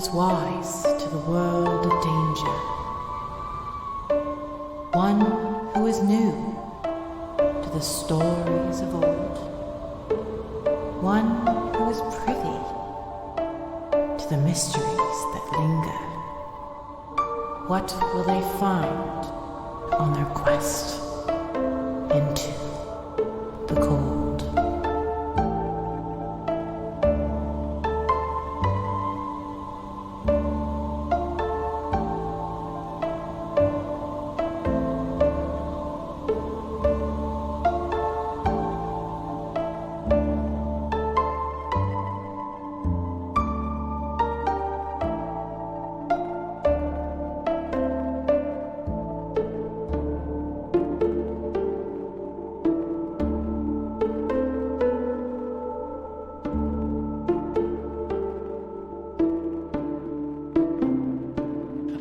is wise to the world of danger. One who is new to the stories of old. One who is privy to the mysteries that linger. What will they find on their quest into the cold?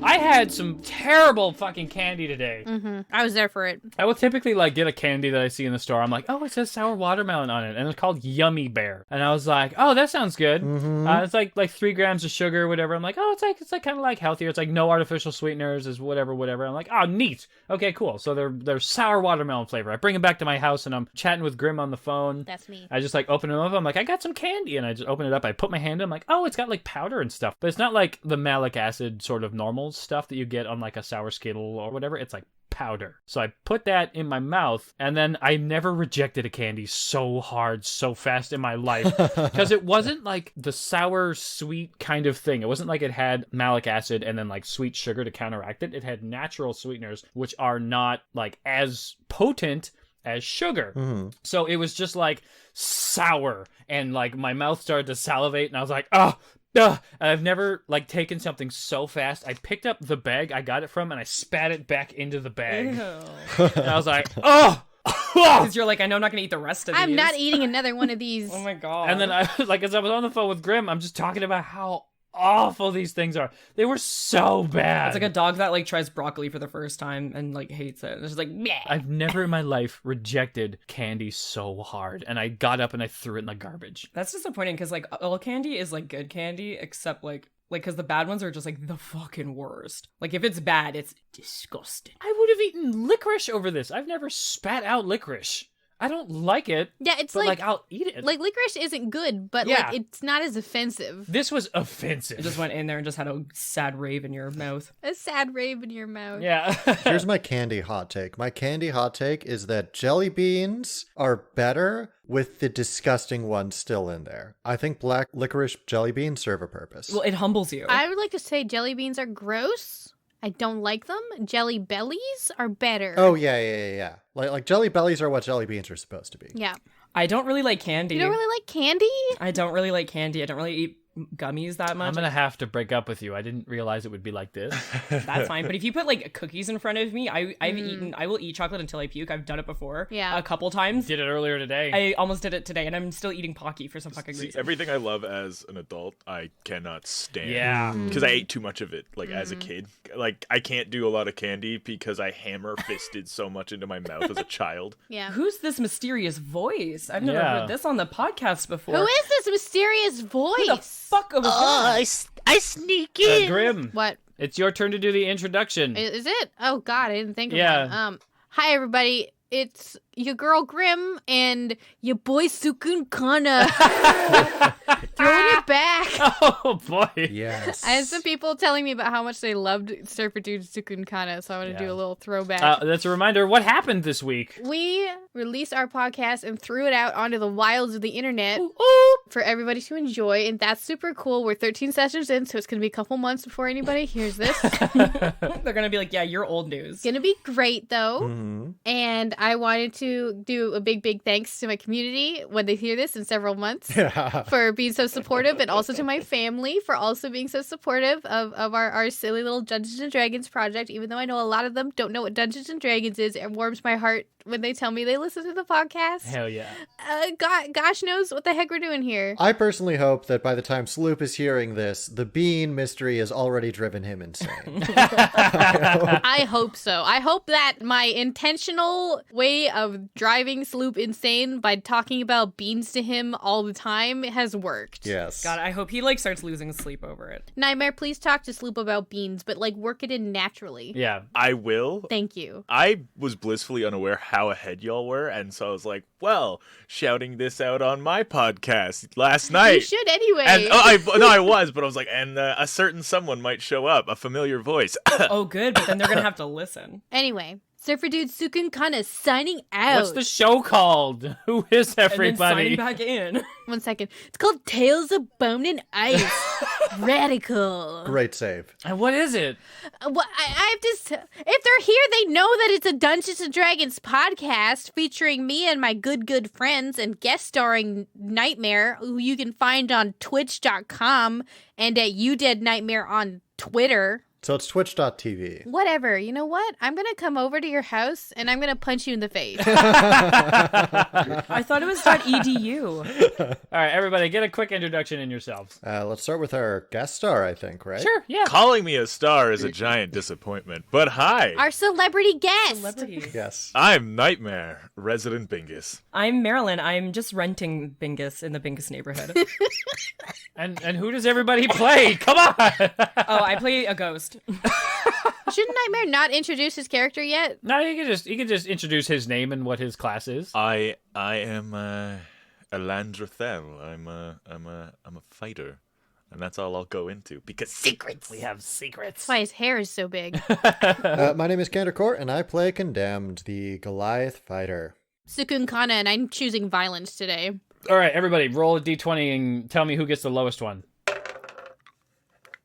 I had some terrible fucking candy today. I was there for it. I will typically get a candy that I see in the store. I'm like, oh, it says sour watermelon on it, and it's called Yummy Bear. And I was like, oh, that sounds good. It's like 3 grams of sugar, or whatever. I'm like, oh, it's kind of healthier. It's no artificial sweeteners, is whatever. I'm like, oh, neat. Okay, cool. So they're sour watermelon flavor. I bring them back to my house, and I'm chatting with Grim on the phone. That's me. I just open them up. I'm like, I got some candy, and I just open it up. I put my hand in. I'm like, oh, it's got powder and stuff, but it's not the malic acid sort of normal stuff that you get on a sour Skittle or whatever. It's powder. So I put that in my mouth, and then I never rejected a candy so hard, so fast in my life, because it wasn't the sour sweet kind of thing. It wasn't it had malic acid and then sweet sugar to counteract it. It had natural sweeteners, which are not as potent as sugar. So it was just sour, and my mouth started to salivate, and I was like, oh, I've never taken something so fast. I picked up the bag I got it from, and I spat it back into the bag. And I was like, oh! Because you're I know I'm not going to eat the rest of these. I'm not eating another one of these. Oh my god. And then I as I was on the phone with Grim, I'm just talking about how awful these things are. They were so bad. It's like a dog that tries broccoli for the first time and hates it. It's just meh. I've never in my life rejected candy so hard, and I got up and I threw it in the garbage. That's disappointing because all candy is good candy, except because the bad ones are just the fucking worst. If it's bad, it's disgusting. I would have eaten licorice over this. I've never spat out licorice. I don't like it. Yeah, it's but I'll eat it. Licorice isn't good, but Yeah. it's not as offensive. This was offensive. It just went in there and just had a sad rave in your mouth. A sad rave in your mouth. Yeah. Here's my candy hot take. My candy hot take is that jelly beans are better with the disgusting ones still in there. I think black licorice jelly beans serve a purpose. Well, it humbles you. I would like to say jelly beans are gross. I don't like them. Jelly bellies are better. Oh, yeah. Like jelly bellies are what jelly beans are supposed to be. Yeah. I don't really like candy. You don't really like candy? I don't really like candy. I don't really eat gummies that much. I'm gonna have to break up with you. I didn't realize it would be like this. That's fine. But if you put cookies in front of me, I will eat chocolate until I puke. I've done it before. Yeah. A couple times. Did it earlier today. I almost did it today, and I'm still eating Pocky for some fucking reason. Everything I love as an adult, I cannot stand. Yeah. Because I ate too much of it, as a kid. I can't do a lot of candy because I hammer-fisted so much into my mouth as a child. Yeah. Who's this mysterious voice? I've never heard this on the podcast before. Who is this mysterious voice? Who the fuck was that? I sneak in. Grim. What? It's your turn to do the introduction. Is it? Oh, God, I didn't think of Yeah. that. Hi, everybody. It's your girl Grim and your boy Cukunkana. Throwing it back. Oh, boy. Yes. I had some people telling me about how much they loved Surfer Dude's Cukunkana, so I want to do a little throwback. That's a reminder. What happened this week? We released our podcast and threw it out onto the wilds of the internet for everybody to enjoy, and that's super cool. We're 13 sessions in, so it's going to be a couple months before anybody hears this. They're gonna be like, yeah, you're old news. Gonna be great, though. Mm-hmm. And I wanted to do a big thanks to my community when they hear this in several months for being so supportive, and also to my family for also being so supportive of our silly little Dungeons and Dragons project. Even though I know a lot of them don't know what Dungeons and Dragons is, it warms my heart when they tell me they listen to the podcast. Hell yeah. Gosh knows what the heck we're doing here. I personally hope that by the time Sloop is hearing this, the bean mystery has already driven him insane. I hope so. I hope that my intentional way of of driving Sloop insane by talking about beans to him all the time has worked. Yes. God, I hope he starts losing sleep over it. Nightmare, please talk to Sloop about beans, but work it in naturally. Yeah. I will. Thank you. I was blissfully unaware how ahead y'all were, and so I was like, well, shouting this out on my podcast last night. You should anyway. And I was, but I was like, and a certain someone might show up, a familiar voice. Oh, good, but then they're gonna have to listen. Anyway, Surfer Dude Cukunkana signing out. What's the show called? Who is everybody? And then signing back in. 1 second. It's called Tales of Bone and Ice. Radical. Great save. And what is it? Well, I have to. If they're here, they know that it's a Dungeons and Dragons podcast featuring me and my good friends and guest starring Nightmare, who you can find on Twitch.com and at You Dead Nightmare on Twitter. So it's twitch.tv. Whatever. You know what? I'm going to come over to your house and I'm going to punch you in the face. I thought it was .edu. All right, everybody, get a quick introduction in yourselves. Let's start with our guest star, I think, right? Sure, yeah. Calling me a star is a giant disappointment, but hi. Our celebrity guest. Celebrity. Yes. I'm Nightmare, resident Bingus. I'm Marilyn. I'm just renting Bingus in the Bingus neighborhood. And who does everybody play? Come on! Oh, I play a ghost. Shouldn't Nightmare not introduce his character yet? No, you can just introduce his name and what his class is. I am Elandrathel. I'm a fighter, and that's all I'll go into because secrets. We have secrets. That's why his hair is so big. My name is CandorCore, and I play Condemned, the Goliath fighter. Cukunkana, and I'm choosing violence today. All right, everybody, roll a d20 and tell me who gets the lowest one.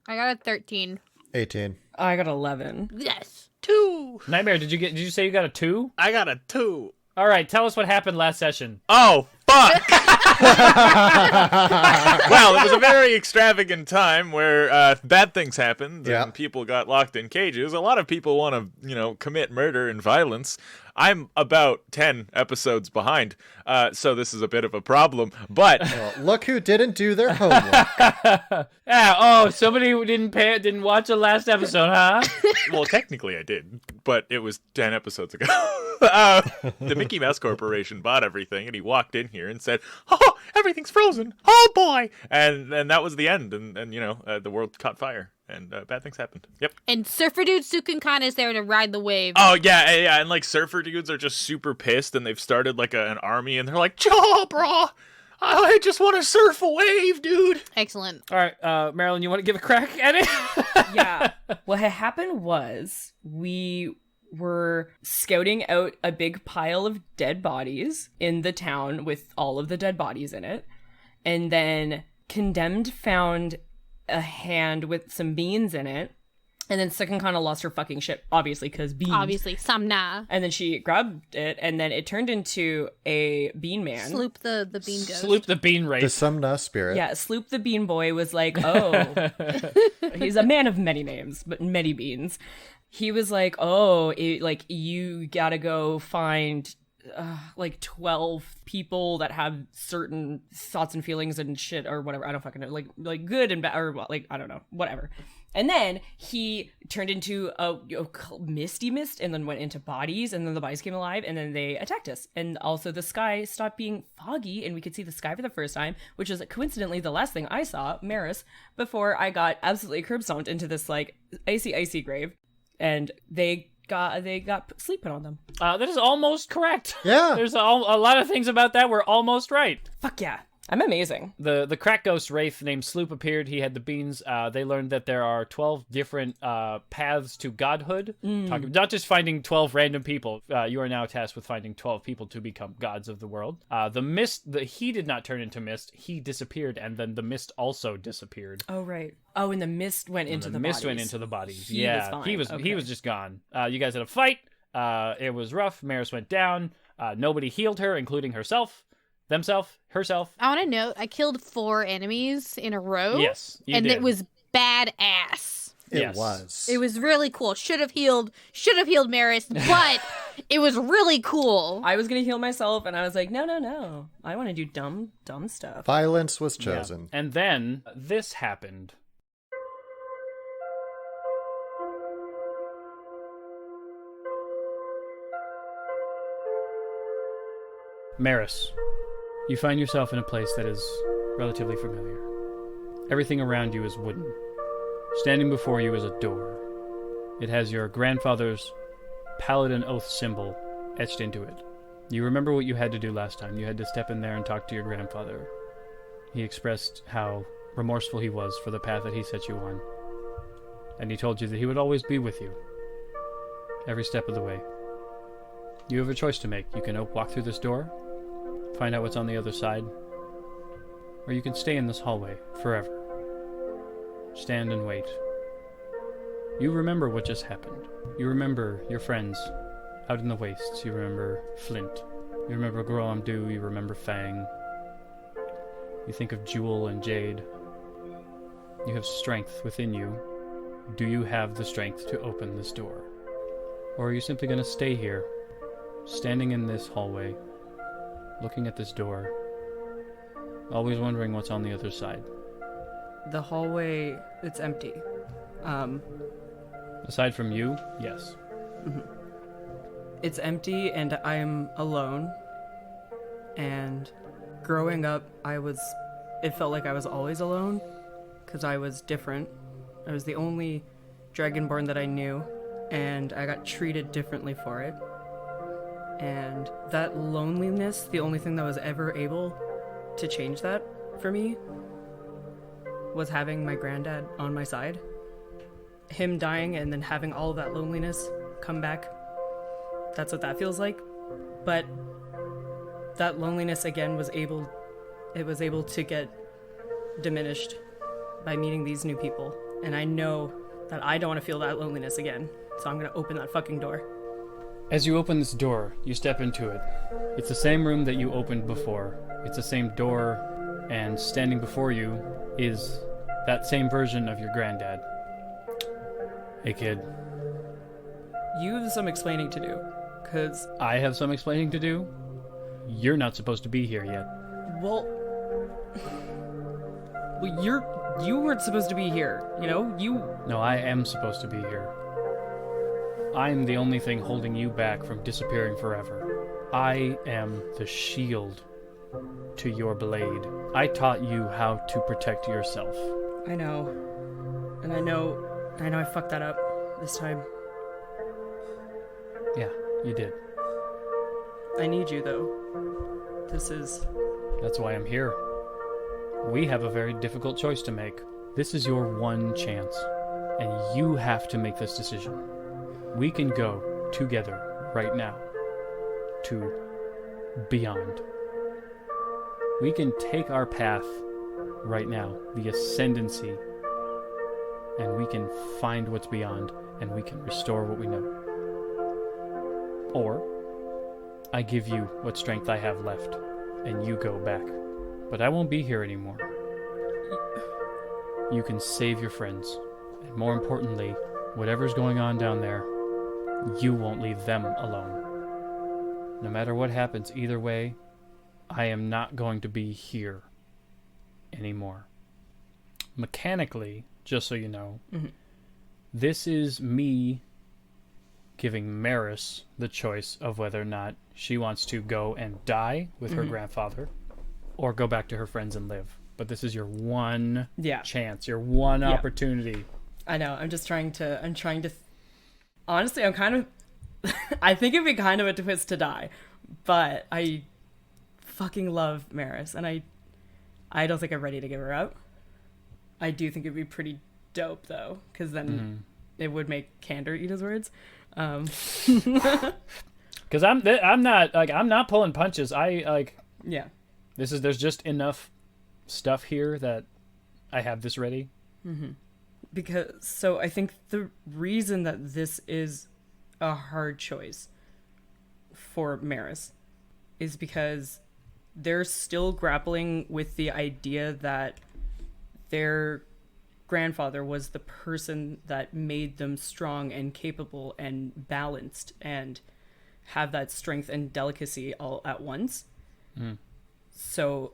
I got a 13. 18. I got 11. Yes. 2. Nightmare, did you say you got a 2? I got a 2. All right, tell us what happened last session. Oh, fuck! Well, it was a very extravagant time where bad things happened and people got locked in cages. A lot of people want to, commit murder and violence. I'm about 10 episodes behind, so this is a bit of a problem, but... Well, look who didn't do their homework. Somebody who didn't watch the last episode, huh? Well, technically I did, but it was 10 episodes ago. The Mickey Mouse Corporation bought everything, and he walked in here and said, "Oh, everything's frozen. Oh, boy!" And that was the end, and the world caught fire. And bad things happened. Yep. And Surfer Dude Cukunkana is there to ride the wave. Oh, yeah. And, surfer dudes are just super pissed, and they've started, an army, and they're like, "Joe, bro, I just want to surf a wave, dude." Excellent. All right, Marilyn, you want to give a crack at it? Yeah. What had happened was we were scouting out a big pile of dead bodies in the town with all of the dead bodies in it. And then Condemned found a hand with some beans in it. And then Cukunkana lost her fucking shit, obviously, because beans. Obviously, Samna. And then she grabbed it, and then it turned into a bean man. Sloop the bean ghost. Sloop the bean race. The Sumna spirit. Yeah, Sloop the Bean Boy was like, oh, he's a man of many names, but many beans. He was like, oh, you gotta go find 12 people that have certain thoughts and feelings and shit or whatever. I don't fucking know. Like good and bad, or I don't know, whatever. And then he turned into a misty mist and then went into bodies, and then the bodies came alive, and then they attacked us. And also the sky stopped being foggy and we could see the sky for the first time, which is coincidentally the last thing I saw, Meris, before I got absolutely curb stomped into this icy grave. And they got sleep put on them. That is almost correct. Yeah. There's a lot of things about that were almost right. Fuck yeah. I'm amazing. The crack ghost wraith named Sloop appeared. He had the beans. They learned that there are 12 different paths to godhood. Not just finding 12 random people. You are now tasked with finding 12 people to become gods of the world. The mist, he did not turn into mist. He disappeared, and then the mist also disappeared. Oh, right. Oh, and the mist went into the bodies. Mist went into the bodies. He was fine. He was just gone. You guys had a fight. It was rough. Meris went down. Nobody healed her, including herself. Herself. I want to note, I killed 4 enemies in a row. Yes, you and did. it was badass. It was. It was really cool. Should have healed Meris, but it was really cool. I was gonna heal myself, and I was like, no. I want to do dumb stuff. Violence was chosen. Yeah. And then this happened. Meris, you find yourself in a place that is relatively familiar. Everything around you is wooden. Standing before you is a door. It has your grandfather's paladin oath symbol etched into it. You remember what you had to do last time. You had to step in there and talk to your grandfather. He expressed how remorseful he was for the path that he set you on. And he told you that he would always be with you, every step of the way. You have a choice to make. You can walk through this door, find out what's on the other side, or you can stay in this hallway forever. Stand and wait. You remember what just happened. You remember your friends out in the wastes. You remember Flint. You remember Groamdu. You remember Fang. You think of Jewel and Jade. You have strength within you. Do you have the strength to open this door? Or are you simply going to stay here, standing in this hallway, looking at this door, always wondering what's on the other side? The hallway, it's empty. Aside from you, yes. Mm-hmm. It's empty and I'm alone. And growing up, it felt like I was always alone because I was different. I was the only Dragonborn that I knew, and I got treated differently for it. And that loneliness, the only thing that was ever able to change that for me was having my granddad on my side. Him dying and then having all of that loneliness come back. That's what that feels like. But that loneliness again was able to get diminished by meeting these new people. And I know that I don't want to feel that loneliness again. So I'm going to open that fucking door. As you open this door, you step into it. It's the same room that you opened before. It's the same door, and standing before you is that same version of your granddad. Hey, kid. You have some explaining to do, because... I have some explaining to do? You're not supposed to be here yet. Well, you weren't supposed to be here, you know? No, I am supposed to be here. I'm the only thing holding you back from disappearing forever. I am the shield to your blade. I taught you how to protect yourself. I know. And I know I fucked that up this time. Yeah, you did. I need you, though. That's why I'm here. We have a very difficult choice to make. This is your one chance, and you have to make this decision. We can go together right now to beyond. We can take our path right now, the ascendancy, and we can find what's beyond, and we can restore what we know. Or, I give you what strength I have left, and you go back. But I won't be here anymore. You can save your friends, and more importantly, whatever's going on down there, you won't leave them alone. No matter what happens, either way, I am not going to be here anymore. Mechanically, just so you know, this is me giving Meris the choice of whether or not she wants to go and die with her grandfather or go back to her friends and live. But this is your one chance, your one opportunity. I know. I'm trying to honestly, I'm kind of I think it'd be kind of a twist to die, but I fucking love Meris, and I don't think I'm ready to give her up. I do think it'd be pretty dope though, because then it would make Candor eat his words. Because I'm not pulling punches. There's just enough stuff here that I have this ready. So I think the reason that this is a hard choice for Meris is because they're still grappling with the idea that their grandfather was the person that made them strong and capable and balanced and have that strength and delicacy all at once. So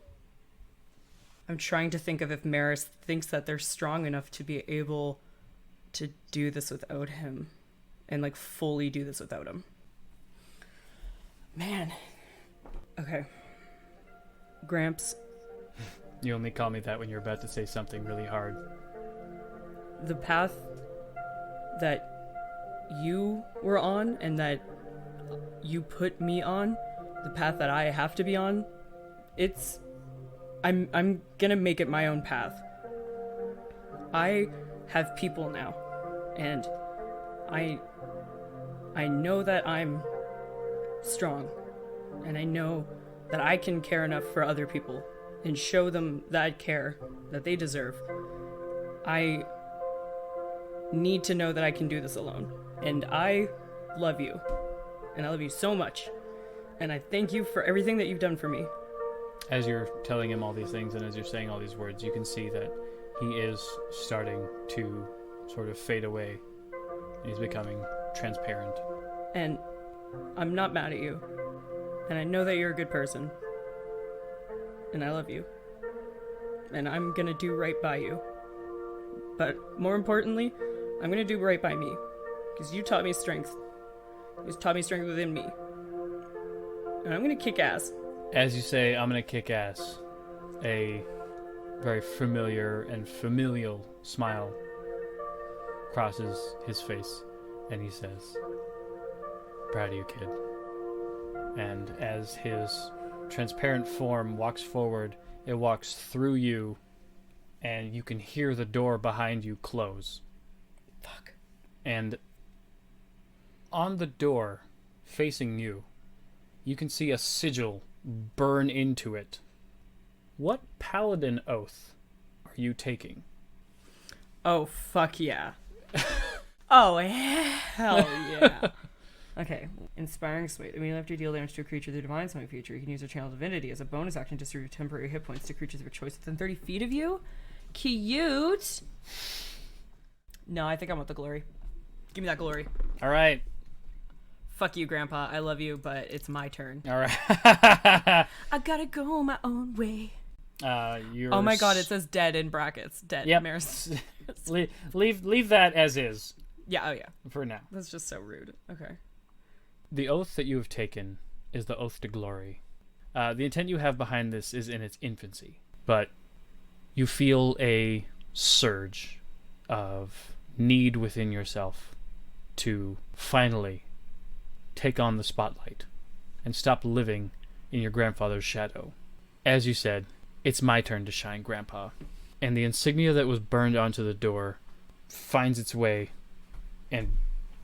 I'm trying to think of if Meris thinks that they're strong enough to be able to do this without him and like fully do this without him. Man, Okay. Gramps, You only call me that when you're about to say something really hard. the path that you were on and that you put me on, the path that I have to be on, I'm gonna make it my own path. I have people now, and I know that I'm strong, and I know that I can care enough for other people and show them that care that they deserve. I need to know that I can do this alone, and I love you, and I love you so much, and I thank you for everything that you've done for me. As you're telling him all these things and as you're saying all these words, you can see that he is starting to sort of fade away. He's becoming transparent. And I'm not mad at you, and I know that you're a good person, and I love you, and I'm gonna do right by you. But more importantly, I'm gonna do right by me, because you taught me strength. You taught me strength within me, and I'm gonna kick ass. As you say, I'm gonna kick ass, a very familiar and familial smile crosses his face, and he says, "Proud of you, kid." And as his transparent form walks forward, it walks through you, and you can hear the door behind you close. Fuck. And on the door, facing you, you can see a sigil burn into it. What paladin oath are you taking? Oh, fuck yeah. Oh, hell yeah. Okay. Inspiring Sway. When you after you deal damage to a creature with a divine summoning feature, you can use a channel divinity as a bonus action to distribute temporary hit points to creatures of your choice within 30 feet of you. Cute. No, I think I want the glory. Give me that glory. All right. Fuck you, Grandpa. I love you, but it's my turn. All right. I gotta go my own way. You're Oh my god, it says dead in brackets. Dead. Yep. Meris. leave that as is Yeah, oh yeah. for now. That's just so rude. Okay. The oath that you have taken is the oath to glory. The intent you have behind this is in its infancy, but you feel a surge of need within yourself to finally take on the spotlight and stop living in your grandfather's shadow. As you said, it's my turn to shine, Grandpa. And the insignia that was burned onto the door finds its way and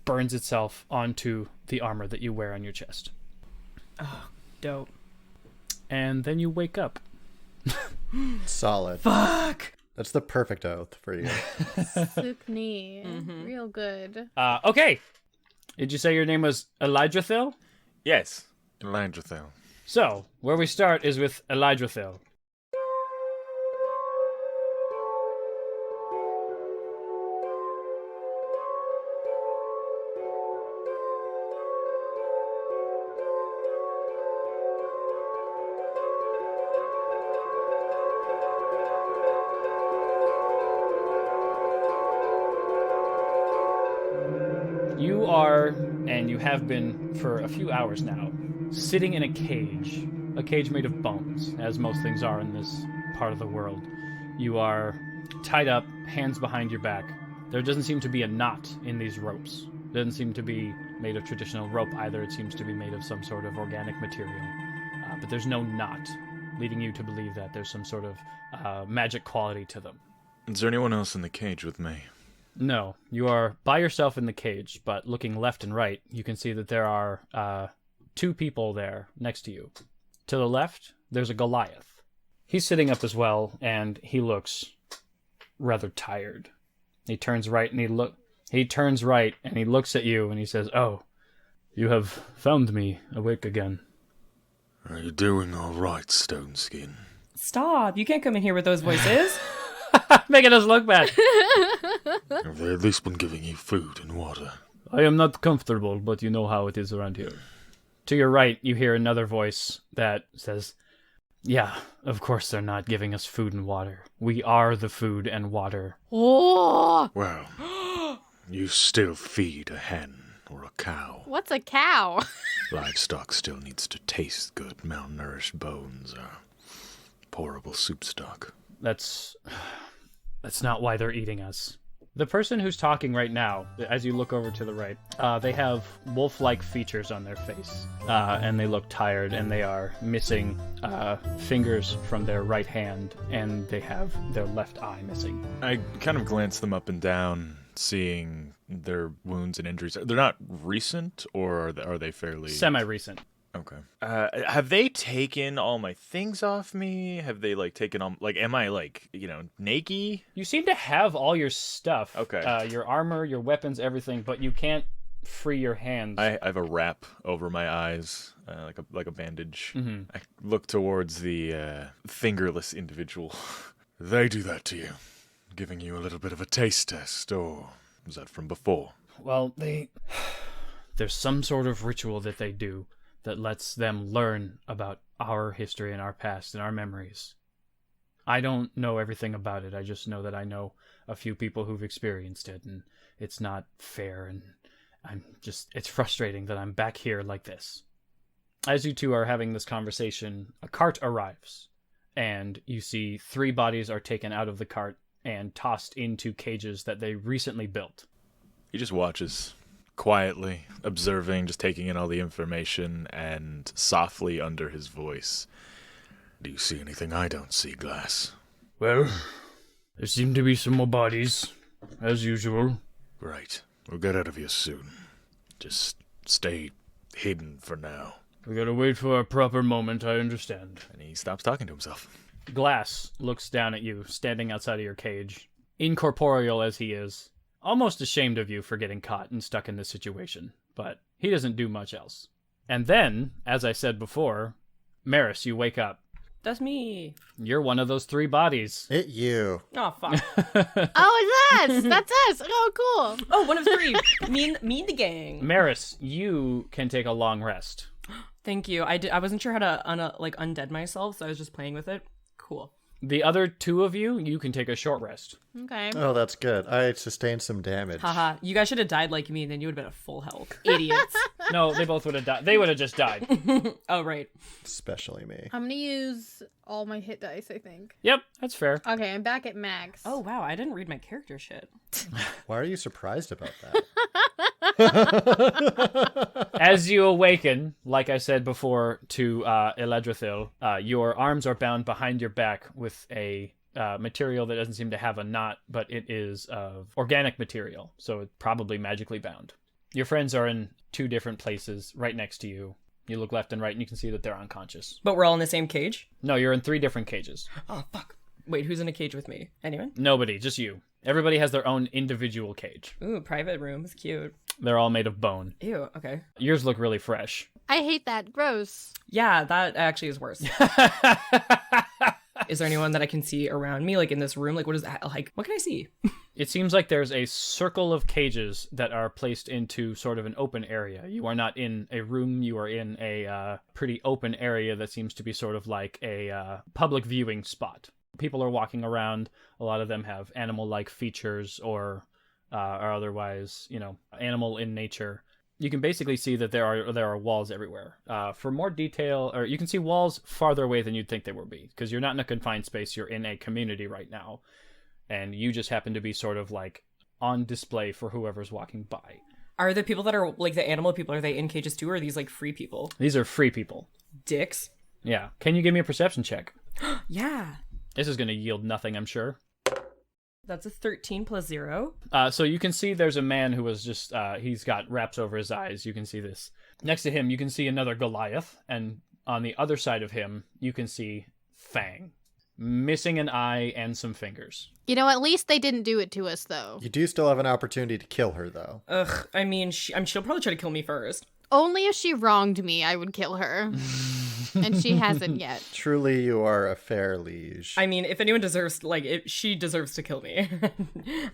burns itself onto the armor that you wear on your chest. Oh, dope. And then you wake up. Solid. Fuck! That's the perfect oath for you. Sukni. Real good. Okay. Did you say your name was Elijahthil? Yes, Elijahthil. So, where we start is with Elijahthil. You are, and you have been for a few hours now, sitting in a cage made of bones, as most things are in this part of the world. You are tied up, hands behind your back. There doesn't seem to be a knot in these ropes. It doesn't seem to be made of traditional rope either. It seems to be made of some sort of organic material. But there's no knot, leading you to believe that there's some sort of magic quality to them. Is there anyone else in the cage with me? No, you are by yourself in the cage, but looking left and right, you can see that there are two people there next to you. To the left, there's a Goliath. He's sitting up as well, and he looks rather tired. He turns right and he looks at you and he says, "Oh, you have found me awake again." Are you doing all right, Stone Skin? Stop! You can't come in here with those voices. Making us look bad. Have they at least been giving you food and water? I am not comfortable, but you know how it is around here. To your right, you hear another voice that says, "Yeah, of course they're not giving us food and water. We are the food and water." Oh, Well, you still feed a hen or a cow. what's a cow? Livestock still needs to taste good. Malnourished bones are pourable soup stock. That's not why they're eating us. The person who's talking right now, as you look over to the right, they have wolf-like features on their face, and they look tired, and they are missing fingers from their right hand, and they have their left eye missing. I kind of glance them up and down, seeing their wounds and injuries. They're not recent, or are they fairly... Semi-recent. Okay. Have they taken all my things off me? Have they, taken all... am I, naked? You seem to have all your stuff. Okay. Your armor, your weapons, everything, but you can't free your hands. I have a wrap over my eyes, like a bandage. Mm-hmm. I look towards the fingerless individual. They do that to you, giving you a little bit of a taste test, or was that from before? Well, there's some sort of ritual that they do that lets them learn about our history and our past and our memories. I don't know everything about it. I just know that I know a few people who've experienced it, and it's not fair, and it's frustrating that I'm back here like this. As you two are having this conversation, a cart arrives, and you see 3 bodies are taken out of the cart and tossed into cages that they recently built. He just watches, quietly, observing, just taking in all the information, and softly under his voice, "Do you see anything I don't see, Glass?" Well, there seem to be some more bodies, as usual. Right. We'll get out of here soon. Just stay hidden for now. We gotta wait for a proper moment, I understand. And he stops talking to himself. Glass looks down at you, standing outside of your cage. Incorporeal as he is, almost ashamed of you for getting caught and stuck in this situation, but he doesn't do much else. And then, as I said before, Meris, you wake up. That's me. You're one of those 3 bodies. It you. Oh, fuck. Oh, it's us! That's us! Oh, cool. Oh, one of 3. Me the gang. Meris, you can take a long rest. Thank you. I wasn't sure how to undead myself, so I was just playing with it. Cool. The other 2 of you can take a short rest. Okay. Oh, that's good. I sustained some damage. Haha. You guys should have died like me, then you would have been at full health. Idiots. No, they both would have died. They would have just died. Oh, right. Especially me. I'm gonna use all my hit dice, I think. Yep, that's fair. Okay, I'm back at max. Oh, wow. I didn't read my character shit. Why are you surprised about that? As you awaken, like I said before to Eledrithil, your arms are bound behind your back with a material that doesn't seem to have a knot, but it is of organic material, so it's probably magically bound. Your friends are in 2 different places right next to you. You look left and right, and you can see that they're unconscious. But we're all in the same cage? No, you're in 3 different cages. Oh, fuck. Wait, who's in a cage with me? Anyone? Nobody, just you. Everybody has their own individual cage. Ooh, private room. It's cute. They're all made of bone. Ew, okay. Yours look really fresh. I hate that. Gross. Yeah, that actually is worse. Is there anyone that I can see around me, in this room? What is that? What can I see? It seems like there's a circle of cages that are placed into sort of an open area. You are not in a room. You are in a pretty open area that seems to be sort of like a public viewing spot. People are walking around. A lot of them have animal-like features or are otherwise, animal in nature. You can basically see that there are walls everywhere. For more detail, or you can see walls farther away than you'd think they would be, because you're not in a confined space. You're in a community right now, and you just happen to be sort of on display for whoever's walking by. Are the people that are the animal people, are they in cages too, or are these free people? These are free people. Dicks. Yeah. Can you give me a perception check? Yeah. This is going to yield nothing, I'm sure. That's a 13 plus 0. So you can see there's a man who was just, he's got wraps over his eyes. You can see this. Next to him, you can see another Goliath. And on the other side of him, you can see Fang. Missing an eye and some fingers. At least they didn't do it to us, though. You do still have an opportunity to kill her, though. Ugh, I mean, she'll probably try to kill me first. Only if she wronged me, I would kill her. And she hasn't yet. Truly, you are a fair liege. I mean, if anyone deserves, she deserves to kill me.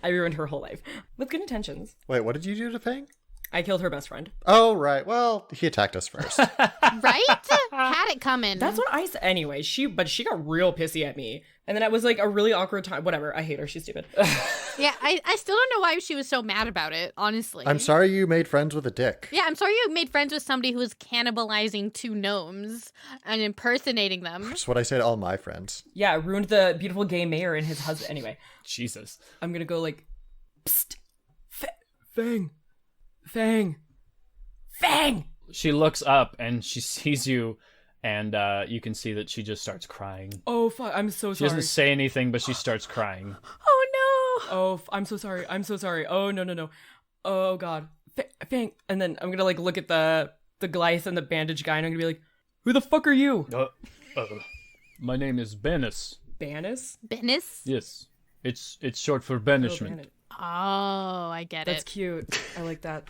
I ruined her whole life. With good intentions. Wait, what did you do to Fang? I killed her best friend. Oh, right. Well, he attacked us first. Right? Had it coming. That's what I said. Anyway, she got real pissy at me. And then it was like a really awkward time. Whatever. I hate her. She's stupid. Yeah, I still don't know why she was so mad about it, honestly. I'm sorry you made friends with a dick. Yeah, I'm sorry you made friends with somebody who was cannibalizing 2 gnomes and impersonating them. That's what I say to all my friends. Yeah, it ruined the beautiful gay mayor and his husband. Anyway, Jesus. I'm gonna go like, psst, Fang. Fang. Fang! She looks up and she sees you, and you can see that she just starts crying. Oh, fuck. I'm so She sorry. doesn't say anything, but she starts crying. Oh, no. Oh, I'm so sorry. I'm so sorry. Oh, no. Oh, God. Fang. And then I'm gonna, like, look at the Goliath and the bandage guy, and I'm gonna be like, who the fuck are you? My name is Meris. Banis? Bennis? Yes. It's short for banishment. Oh, I get That's it. cute. I like that.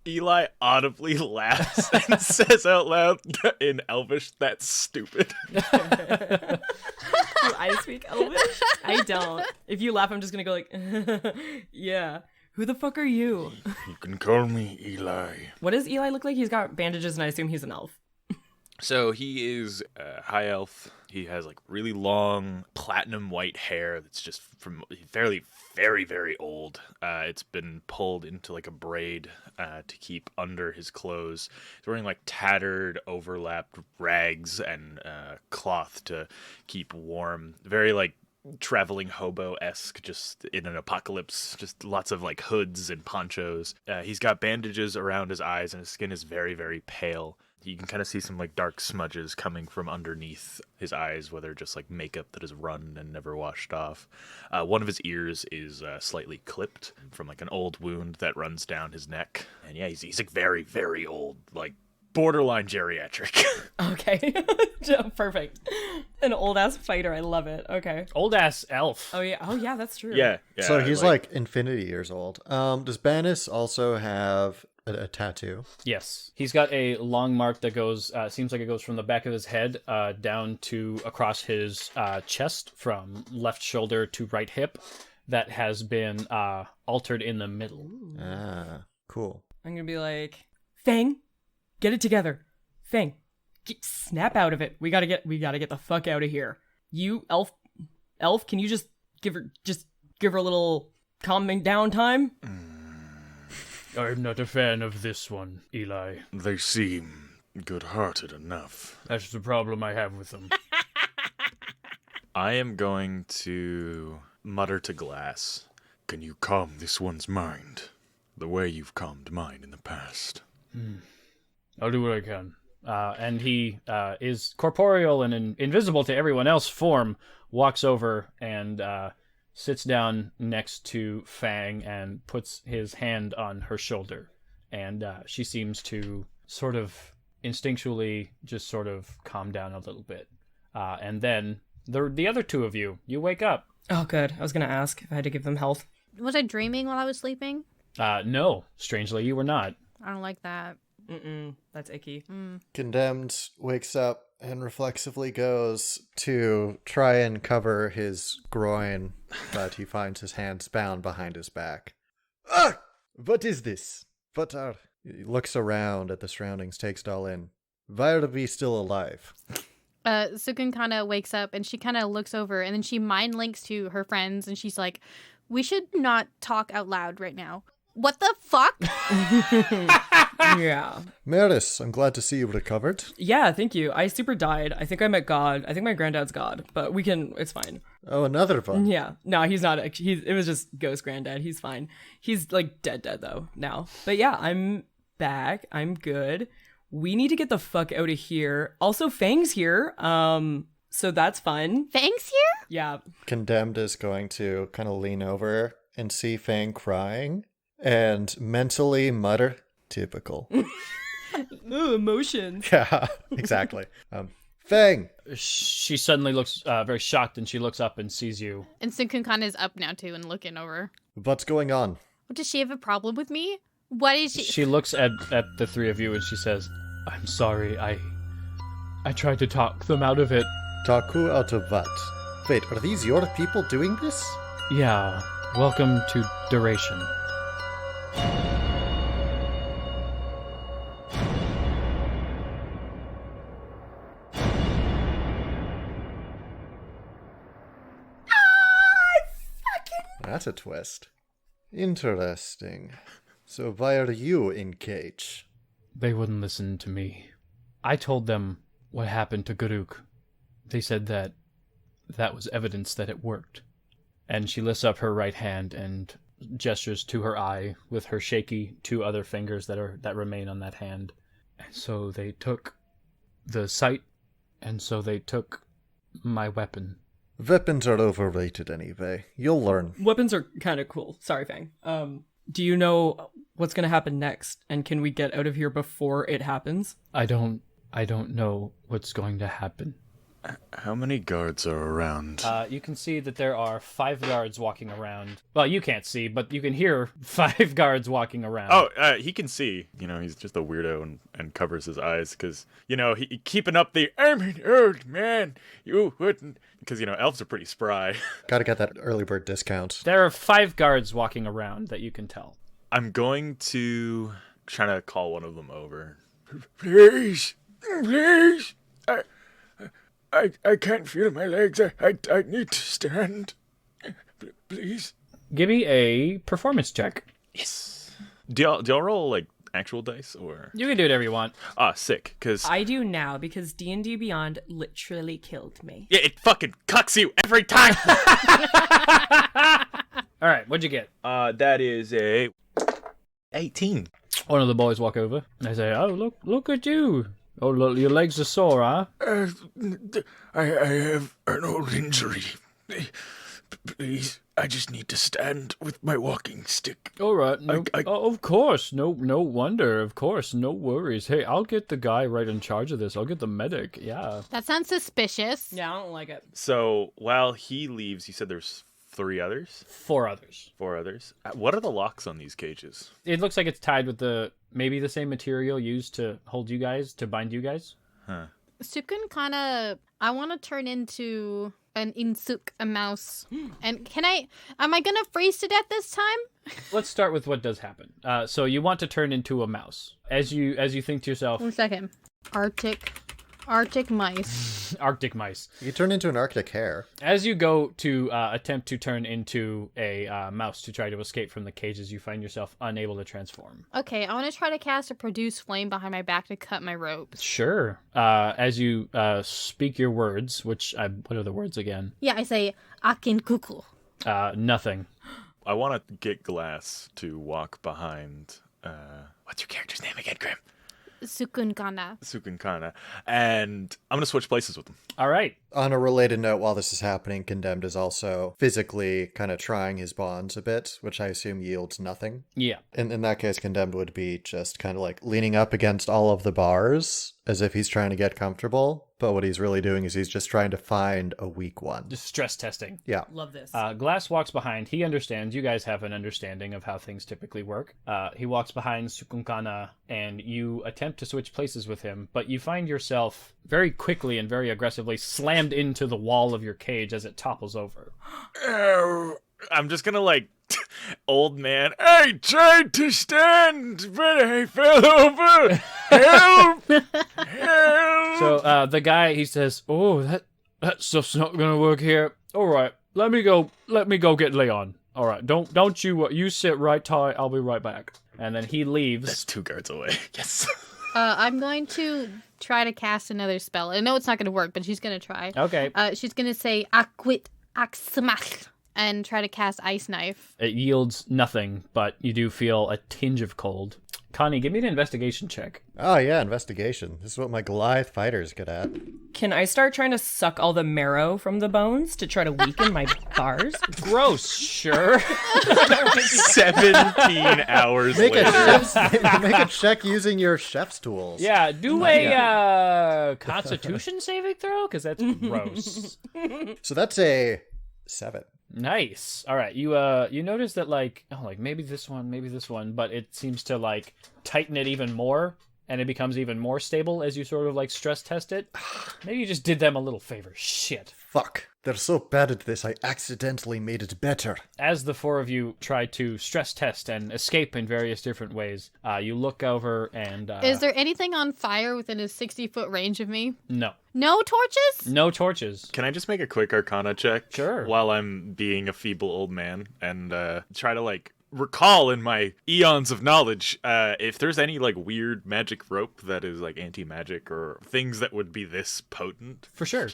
Eli audibly laughs and says out loud in Elvish, "That's stupid." Do I speak Elvish? I don't. If you laugh, I'm just gonna go like, yeah. Who the fuck are you? You can call me Eli. What does Eli look like? He's got bandages, and I assume he's an elf. So he is a high elf. He has like really long platinum white hair that's just from fairly very, very old. It's been pulled into like a braid to keep under his clothes. He's wearing like tattered, overlapped rags and cloth to keep warm. Very like traveling hobo-esque, just in an apocalypse, just lots of like hoods and ponchos. He's got bandages around his eyes and his skin is very, very pale. You can kind of see some like dark smudges coming from underneath his eyes, whether just like makeup that has run and never washed off. One of his ears is slightly clipped from like an old wound that runs down his neck. And yeah, he's like very, very old, like borderline geriatric. Okay. Perfect. An old ass fighter. I love it. Okay. Old ass elf. Oh yeah, that's true. yeah. So he's like infinity years old. Does Banis also have a tattoo? Yes. He's got a long mark that goes, seems like it goes from the back of his head down to across his chest from left shoulder to right hip that has been altered in the middle. Ah, cool. I'm gonna be like, Fang, get it together. Fang, snap out of it. We gotta get the fuck out of here. You elf, can you just give her a little calming down time? I'm not a fan of this one, Eli. They seem good-hearted enough. That's the problem I have with them. I am going to mutter to Glass. Can you calm this one's mind the way you've calmed mine in the past? I'll do what I can. And he is corporeal and invisible to everyone else form, walks over and sits down next to Fang and puts his hand on her shoulder. And she seems to sort of instinctually just sort of calm down a little bit. And then the other two of you wake up. Oh, good. I was gonna ask if I had to give them health. Was I dreaming while I was sleeping? No, strangely, you were not. I don't like that. That's icky. Condemned wakes up and reflexively goes to try and cover his groin, but he finds his hands bound behind his back. Ah! What is this? What are... He looks around at the surroundings, takes it all in. Why are we still alive? Cukunkana wakes up and she kind of looks over and then she mind links to her friends and she's like, we should not talk out loud right now. What the fuck? Yeah. Meris, I'm glad to see you recovered. Yeah, thank you. I super died. I think I met God. I think my granddad's God, but it's fine. Oh, another one. Yeah. No, he's not. It was just ghost granddad. He's fine. He's like dead though now. But yeah, I'm back. I'm good. We need to get the fuck out of here. Also, Fang's here. So that's fun. Fang's here? Yeah. Condemned is going to kind of lean over and see Fang crying and mentally mutter, typical. Ooh, emotions. Yeah, exactly. Fang! She suddenly looks very shocked, and she looks up and sees you. And Cukunkana is up now too and looking over. What's going on? Does she have a problem with me? What is she? She looks at the three of you and she says, I'm sorry, I tried to talk them out of it. Taku out of what? Wait, are these your people doing this? Yeah, welcome to Duration. That's a twist. Interesting. So why are you in cage? They wouldn't listen to me. I told them what happened to Garuk. They said that was evidence that it worked. And she lifts up her right hand and gestures to her eye with her shaky 2 other fingers that remain on that hand. And so they took the sight, and so they took my weapon. Weapons are overrated anyway. You'll learn. Weapons are kind of cool. Sorry, Fang. Do you know what's going to happen next? And can we get out of here before it happens? I don't know what's going to happen. How many guards are around? You can see that there are 5 guards walking around. Well, you can't see, but you can hear 5 guards walking around. Oh, he can see. He's just a weirdo and covers his eyes because, he keeping up the, I'm an old man, you wouldn't. Because, elves are pretty spry. Gotta get that early bird discount. There are 5 guards walking around that you can tell. I'm going to try to call one of them over. Please. I can't feel my legs. I need to stand. Please. Give me a performance check. Yes. Do y'all roll, like, actual dice, or? You can do whatever you want. Sick, because... I do now, because D&D Beyond literally killed me. Yeah, it fucking cucks you every time! Alright, what'd you get? That is a... 18. One of the boys walk over. They say, oh, look at you. Oh, look, your legs are sore, huh? I have an old injury. Please, I just need to stand with my walking stick. All right. No, of course. No wonder. Of course. No worries. Hey, I'll get the guy right in charge of this. I'll get the medic. Yeah. That sounds suspicious. Yeah, I don't like it. So, while he leaves, you said there's 3 others? 4 others. 4 others. What are the locks on these cages? It looks like it's tied with maybe the same material used to hold you guys, to bind you guys. Huh. Cukunkana, I want to turn into an insuk, a mouse. And am I gonna freeze to death this time? Let's start with what does happen. So you want to turn into a mouse. As you think to yourself... 1 second. Arctic mice. Arctic mice. You turn into an Arctic hare. As you go to attempt to turn into a mouse to try to escape from the cages, you find yourself unable to transform. Okay, I want to try to cast a produce flame behind my back to cut my ropes. Sure. As you speak your words, what are the words again? Yeah, I say, Akin Kuku. Nothing. I want to get Glass to walk behind... what's your character's name again, Grim? Cukunkana. And I'm going to switch places with them. All right. On a related note, while this is happening, Condemned is also physically kind of trying his bonds a bit, which I assume yields nothing. Yeah. In that case, Condemned would be just kind of like leaning up against all of the bars as if he's trying to get comfortable. But what he's really doing is he's just trying to find a weak one. Just stress testing. Yeah. Love this. Glass walks behind. He understands. You guys have an understanding of how things typically work. He walks behind Cukunkana, and you attempt to switch places with him, but you find yourself very quickly and very aggressively slammed into the wall of your cage as it topples over. I'm just gonna old man, I tried to stand, but I fell over. Help! Help! So the guy, he says, oh, that stuff's not gonna work here. All right, let me go get Leon. All right, don't you sit right tight. I'll be right back. And then he leaves. That's 2 guards away. Yes. I'm going to try to cast another spell. I know it's not going to work, but she's going to try. Okay. She's going to say, Akwit Aksmach, and try to cast Ice Knife. It yields nothing, but you do feel a tinge of cold. Connie, give me an investigation check. Oh, yeah, investigation. This is what my Goliath fighter's good at. Can I start trying to suck all the marrow from the bones to try to weaken my bars? Gross, sure. 17 hours later. Make a check using your chef's tools. Yeah, do a Constitution saving throw, because that's gross. So that's a 7. Nice. All right, you notice that maybe this one, but it seems to tighten it even more and it becomes even more stable as you sort of like stress test it. Maybe you just did them a little favor. Shit. Fuck. They're so bad at this, I accidentally made it better. As the four of you try to stress test and escape in various different ways, you look over and... Is there anything on fire within a 60-foot range of me? No. No torches? No torches. Can I just make a quick Arcana check? Sure. While I'm being a feeble old man and try to like recall in my eons of knowledge if there's any like weird magic rope that is like anti-magic or things that would be this potent. For sure.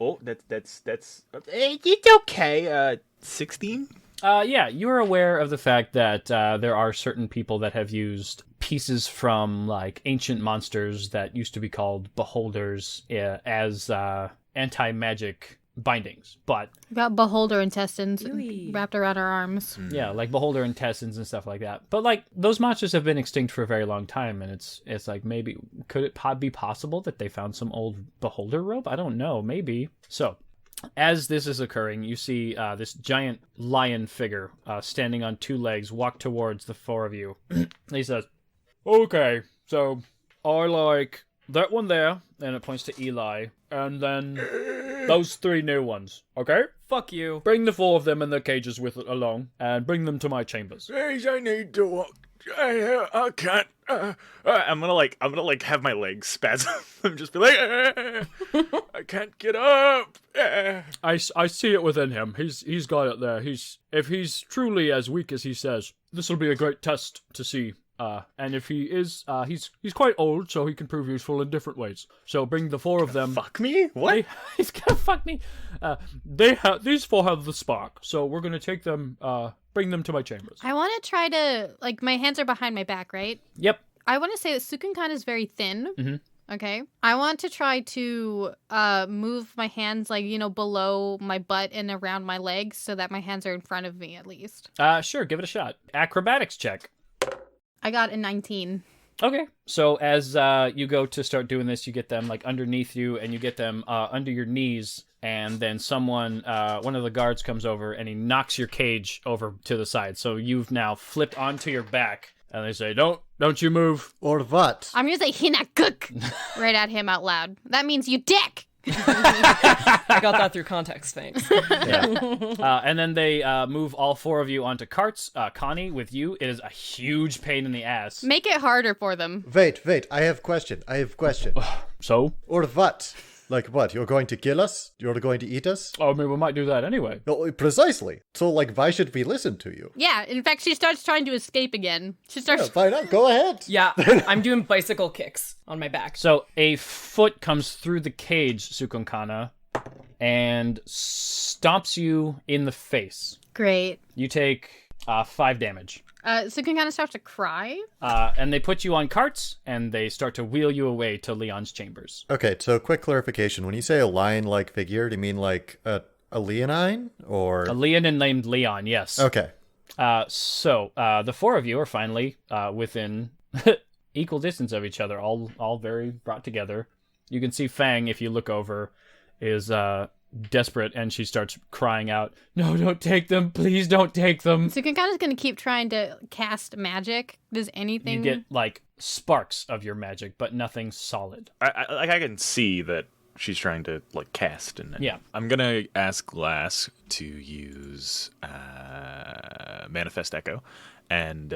Oh, that's it's okay. 16? Yeah, you're aware of the fact that there are certain people that have used pieces from like ancient monsters that used to be called beholders as anti-magic bindings, but We got beholder intestines wrapped around our arms. yeah, like beholder intestines and stuff like that. But like those monsters have been extinct for a very long time, and it's like maybe could it be possible that they found some old beholder rope? I don't know, maybe. So as this is occurring, you see this giant lion figure standing on two legs walk towards the four of you. He says, "Okay, so I like that one there," and it points to Eli, and then those three new ones, okay? Fuck you. Bring the four of them in their cages with it along, and bring them to my chambers. Please, I need to walk. I can't. I'm gonna like have my legs spasm. I'm just be like, I can't get up. I see it within him. He's got it there. If he's truly as weak as he says, this will be a great test to see. And if he is, he's quite old, so he can prove useful in different ways. So bring the four of them. Fuck me? What? He's gonna fuck me. These four have the spark, so we're gonna take them. Bring them to my chambers. I want to try to, like, my hands are behind my back, right? Yep. I want to say that Cukunkana is very thin. Mm-hmm. Okay. I want to try to move my hands, like, below my butt and around my legs so that my hands are in front of me at least. Sure. Give it a shot. Acrobatics check. I got a 19. Okay. So as you go to start doing this, you get them like underneath you, and you get them under your knees, and then one of the guards comes over and he knocks your cage over to the side. So you've now flipped onto your back, and they say, "Don't you move." Or what? I'm going to say hinakuk right at him out loud. That means you dick. I got that through context, thanks. Yeah. And then they move all four of you onto carts. Connie, with you, it is a huge pain in the ass. Make it harder for them. Wait, I have question. So? Or what? Like what? You're going to kill us? You're going to eat us? Oh, I mean, we might do that anyway. No, precisely. So, like, why should we listen to you? Yeah, in fact, she starts trying to escape again. She starts... Yeah, fine, go ahead. Yeah, I'm doing bicycle kicks on my back. So a foot comes through the cage, Cukunkana, and stomps you in the face. Great. You take 5 damage. Cukunkana starts to cry. And they put you on carts, and they start to wheel you away to Leon's chambers. Okay, so quick clarification. When you say a lion-like figure, do you mean like a leonine? Or A leonin named Leon, yes. Okay. So the four of you are finally within equal distance of each other, all very brought together. You can see Fang, if you look over, is desperate, and she starts crying out, "No, don't take them, please don't take them." Cukunkana's going to keep trying to cast magic. Does anything... You get like sparks of your magic, but nothing solid. I can see that she's trying to like cast, and Yeah. I'm gonna ask Glass to use Manifest Echo and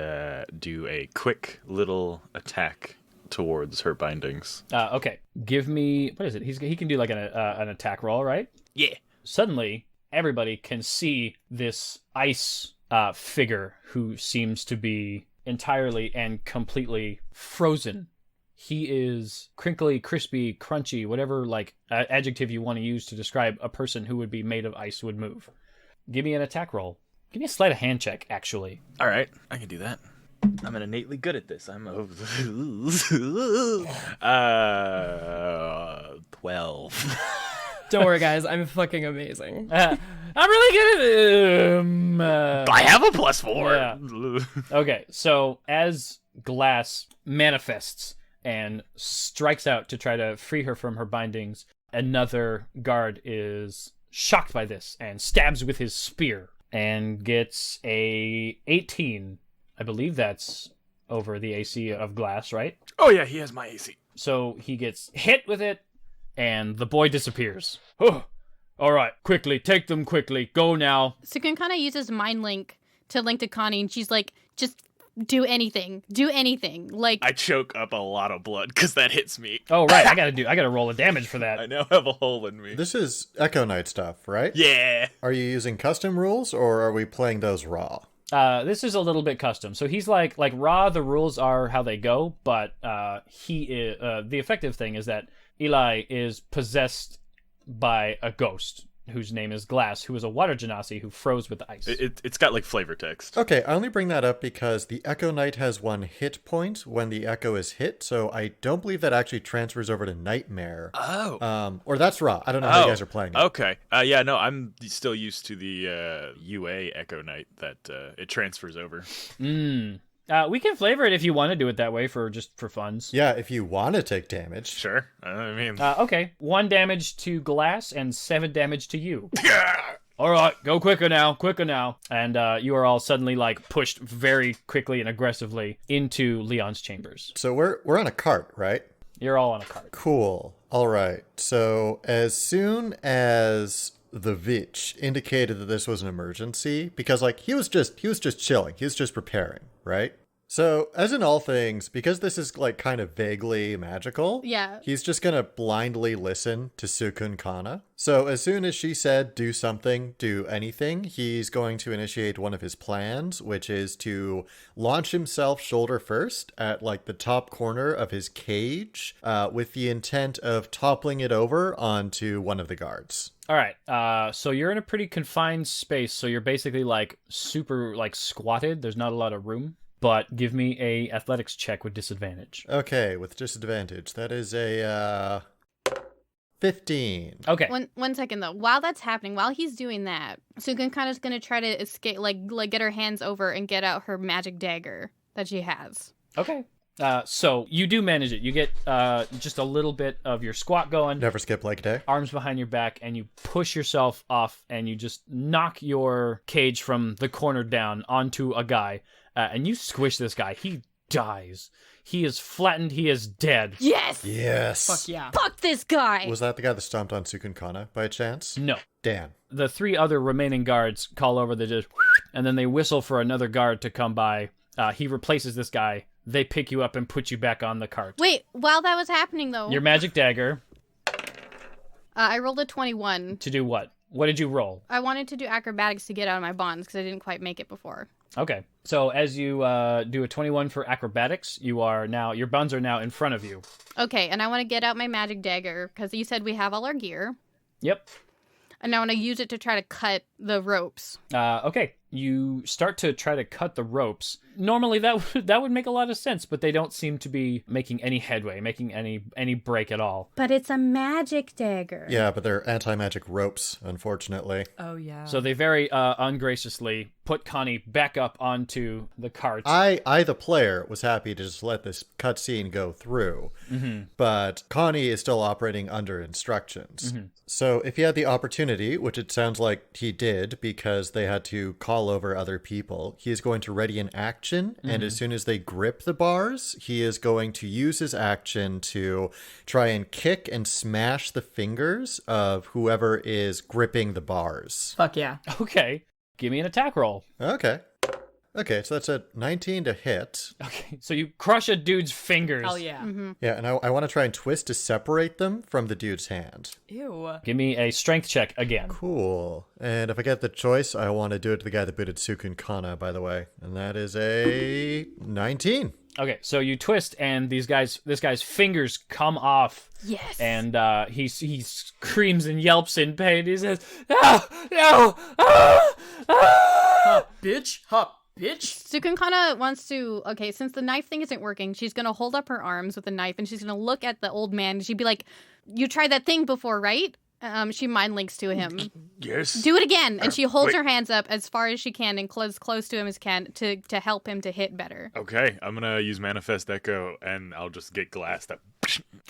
do a quick little attack towards her bindings. Okay, give me, what is it? He can do like an attack roll, right? Yeah. Suddenly, everybody can see this ice figure who seems to be entirely and completely frozen. He is crinkly, crispy, crunchy, whatever like adjective you want to use to describe a person who would be made of ice would move. Give me an attack roll. Give me a sleight of hand check, actually. All right, I can do that. I'm innately good at this. I'm 12. Don't worry, guys. I'm fucking amazing. I'm really good at it. I have a +4. Yeah. Okay, so as Glass manifests and strikes out to try to free her from her bindings, another guard is shocked by this and stabs with his spear and gets a 18. I believe that's over the AC of glass, right? Oh yeah, he has my AC. So he gets hit with it, and the boy disappears. Oh, all right, quickly, take them quickly. Go now. Cukunkana uses mind link to link to Connie, and she's like, just do anything. Do anything. Like, I choke up a lot of blood because that hits me. Oh, right, I gotta roll a damage for that. I now have a hole in me. This is Echo Knight stuff, right? Yeah. Are you using custom rules, or are we playing those raw? This is a little bit custom. So he's like Raw, the rules are how they go, but he is, the effective thing is that Eli is possessed by a ghost whose name is Glass, who is a water genasi who froze with ice. It's got like flavor text. Okay, I only bring that up because the Echo Knight has 1 hit point when the Echo is hit, so I don't believe that actually transfers over to Nightmare. Oh. Or that's raw. I don't know how you guys are playing it. Okay. Yeah, no, I'm still used to the UA Echo Knight that it transfers over. We can flavor it if you want to do it that way for funds. Yeah, if you want to take damage. Sure. I mean... Okay. 1 damage to Glass and 7 damage to you. All right, go quicker now. And you are all suddenly like pushed very quickly and aggressively into Leon's chambers. So we're on a cart, right? You're all on a cart. Cool. All right. So as soon as the Vich indicated that this was an emergency, because like he was just chilling, he was just preparing, right? So as in all things, because this is like kind of vaguely magical, Yeah. he's just gonna blindly listen to Cukunkana. So as soon as she said do something, do anything, he's going to initiate one of his plans, which is to launch himself shoulder first at like the top corner of his cage, with the intent of toppling it over onto one of the guards. All right. So you're in a pretty confined space. So you're basically like super like squatted. There's not a lot of room. But give me a athletics check with disadvantage. Okay, with disadvantage. That is a 15. Okay. One second though. While that's happening, while he's doing that, Cukunkana's gonna try to escape, like get her hands over and get out her magic dagger that she has. Okay. So you do manage it. You get just a little bit of your squat going. Never skip leg day. Arms behind your back, and you push yourself off, and you just knock your cage from the corner down onto a guy, and you squish this guy. He dies. He is flattened. He is dead. Yes! Yes. Fuck yeah. Fuck this guy! Was that the guy that stomped on Cukunkana by chance? No. Dan. The 3 other remaining guards call over the just, and then they whistle for another guard to come by. He replaces this guy. They pick you up and put you back on the cart. Wait, while that was happening though, Your magic dagger. I rolled a 21. To do what? What did you roll? I wanted to do acrobatics to get out of my bonds because I didn't quite make it before. Okay. So as you do a 21 for acrobatics, your buns are now in front of you. Okay, and I want to get out my magic dagger because you said we have all our gear. Yep. And I want to use it to try to cut the ropes. Okay. You start to try to cut the ropes. Normally that would make a lot of sense, but they don't seem to be making any headway, making any break at all. But it's a magic dagger. Yeah, but they're anti-magic ropes, unfortunately. Oh, yeah. So they very ungraciously put Connie back up onto the cart. I, the player, was happy to just let this cutscene go through, but Connie is still operating under instructions. So if he had the opportunity, which it sounds like he did because they had to call over other people, he is going to ready an action, and as soon as they grip the bars, he is going to use his action to try and kick and smash the fingers of whoever is gripping the bars. Fuck yeah. Okay. Give me an attack roll. Okay, so that's a 19 to hit. Okay. So you crush a dude's fingers. Hell yeah. Yeah, and I want to try and twist to separate them from the dude's hand. Ew. Give me a strength check again. Cool. And if I get the choice, I want to do it to the guy that booted Cukunkana, by the way. And that is a 19. Okay, so you twist, and this guy's fingers come off. Yes. And he screams and yelps in pain. He says, "Ah, no, ah, ah!" Bitch. Cukunkana wants to, okay, since the knife thing isn't working, she's going to hold up her arms with the knife, and she's going to look at the old man, and she'd be like, you tried that thing before, right? She mind links to him. Yes. Do it again. And she holds wait. her hands up as far as she can and close to him as can to help him to hit better. Okay, I'm gonna use Manifest Echo, and I'll just get Glass to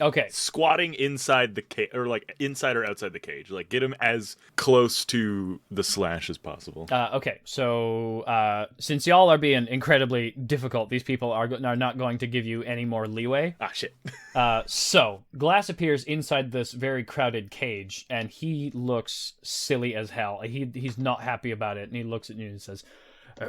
Okay. Squatting inside the cage, or like inside or outside the cage. Like get him as close to the slash as possible. Okay, so since y'all are being incredibly difficult, these people are not going to give you any more leeway. Ah, shit. So Glass appears inside this very crowded cage, and he looks silly as hell. He's not happy about it, and he looks at you and says,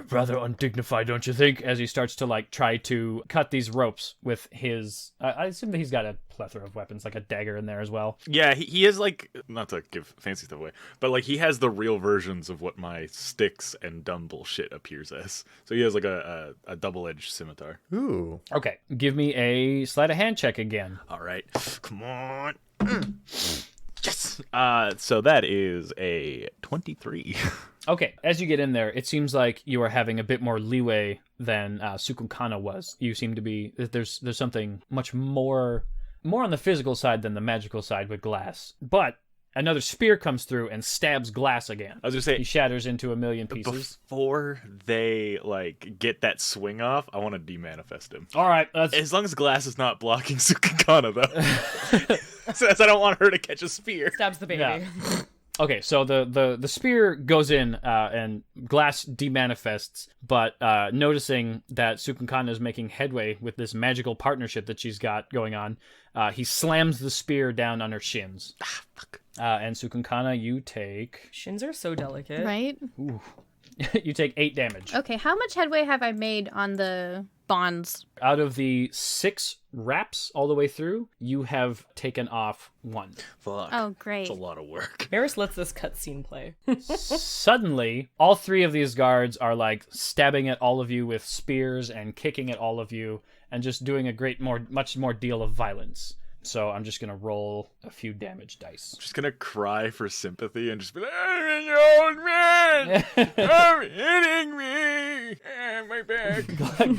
rather undignified, don't you think? As he starts to like try to cut these ropes with his. I assume that he's got a plethora of weapons, like a dagger in there as well. Yeah, he is like, not to give fancy stuff away, but like he has the real versions of what my sticks and dumb bullshit appears as. So he has like a double-edged scimitar. Ooh. Okay, give me a sleight of hand check again. All right, come on. Yes. So that is a 23. Okay, as you get in there, it seems like you are having a bit more leeway than Cukunkana was. You seem to be there's something much more on the physical side than the magical side with Glass. But another spear comes through and stabs Glass again. I was gonna say, he shatters into a million pieces. Before they like get that swing off, I want to demanifest him. All right, as long as Glass is not blocking Cukunkana though. So I don't want her to catch a spear. Stabs the baby. Yeah. Okay, so the spear goes in and Glass demanifests, but noticing that Cukunkana is making headway with this magical partnership that she's got going on, he slams the spear down on her shins. Ah, fuck. And Cukunkana, you take... Shins are so delicate. Right? Ooh. You take 8 damage. Okay, how much headway have I made on the bonds? Out of the 6 wraps all the way through, you have taken off 1. Fuck. Oh, great. That's a lot of work. Meris lets this cutscene play. Suddenly, all 3 of these guards are like stabbing at all of you with spears and kicking at all of you and just doing a much more deal of violence. So I'm just going to roll a few damage dice. I'm just going to cry for sympathy and just be like, I'm an old man! I'm hitting me! My back!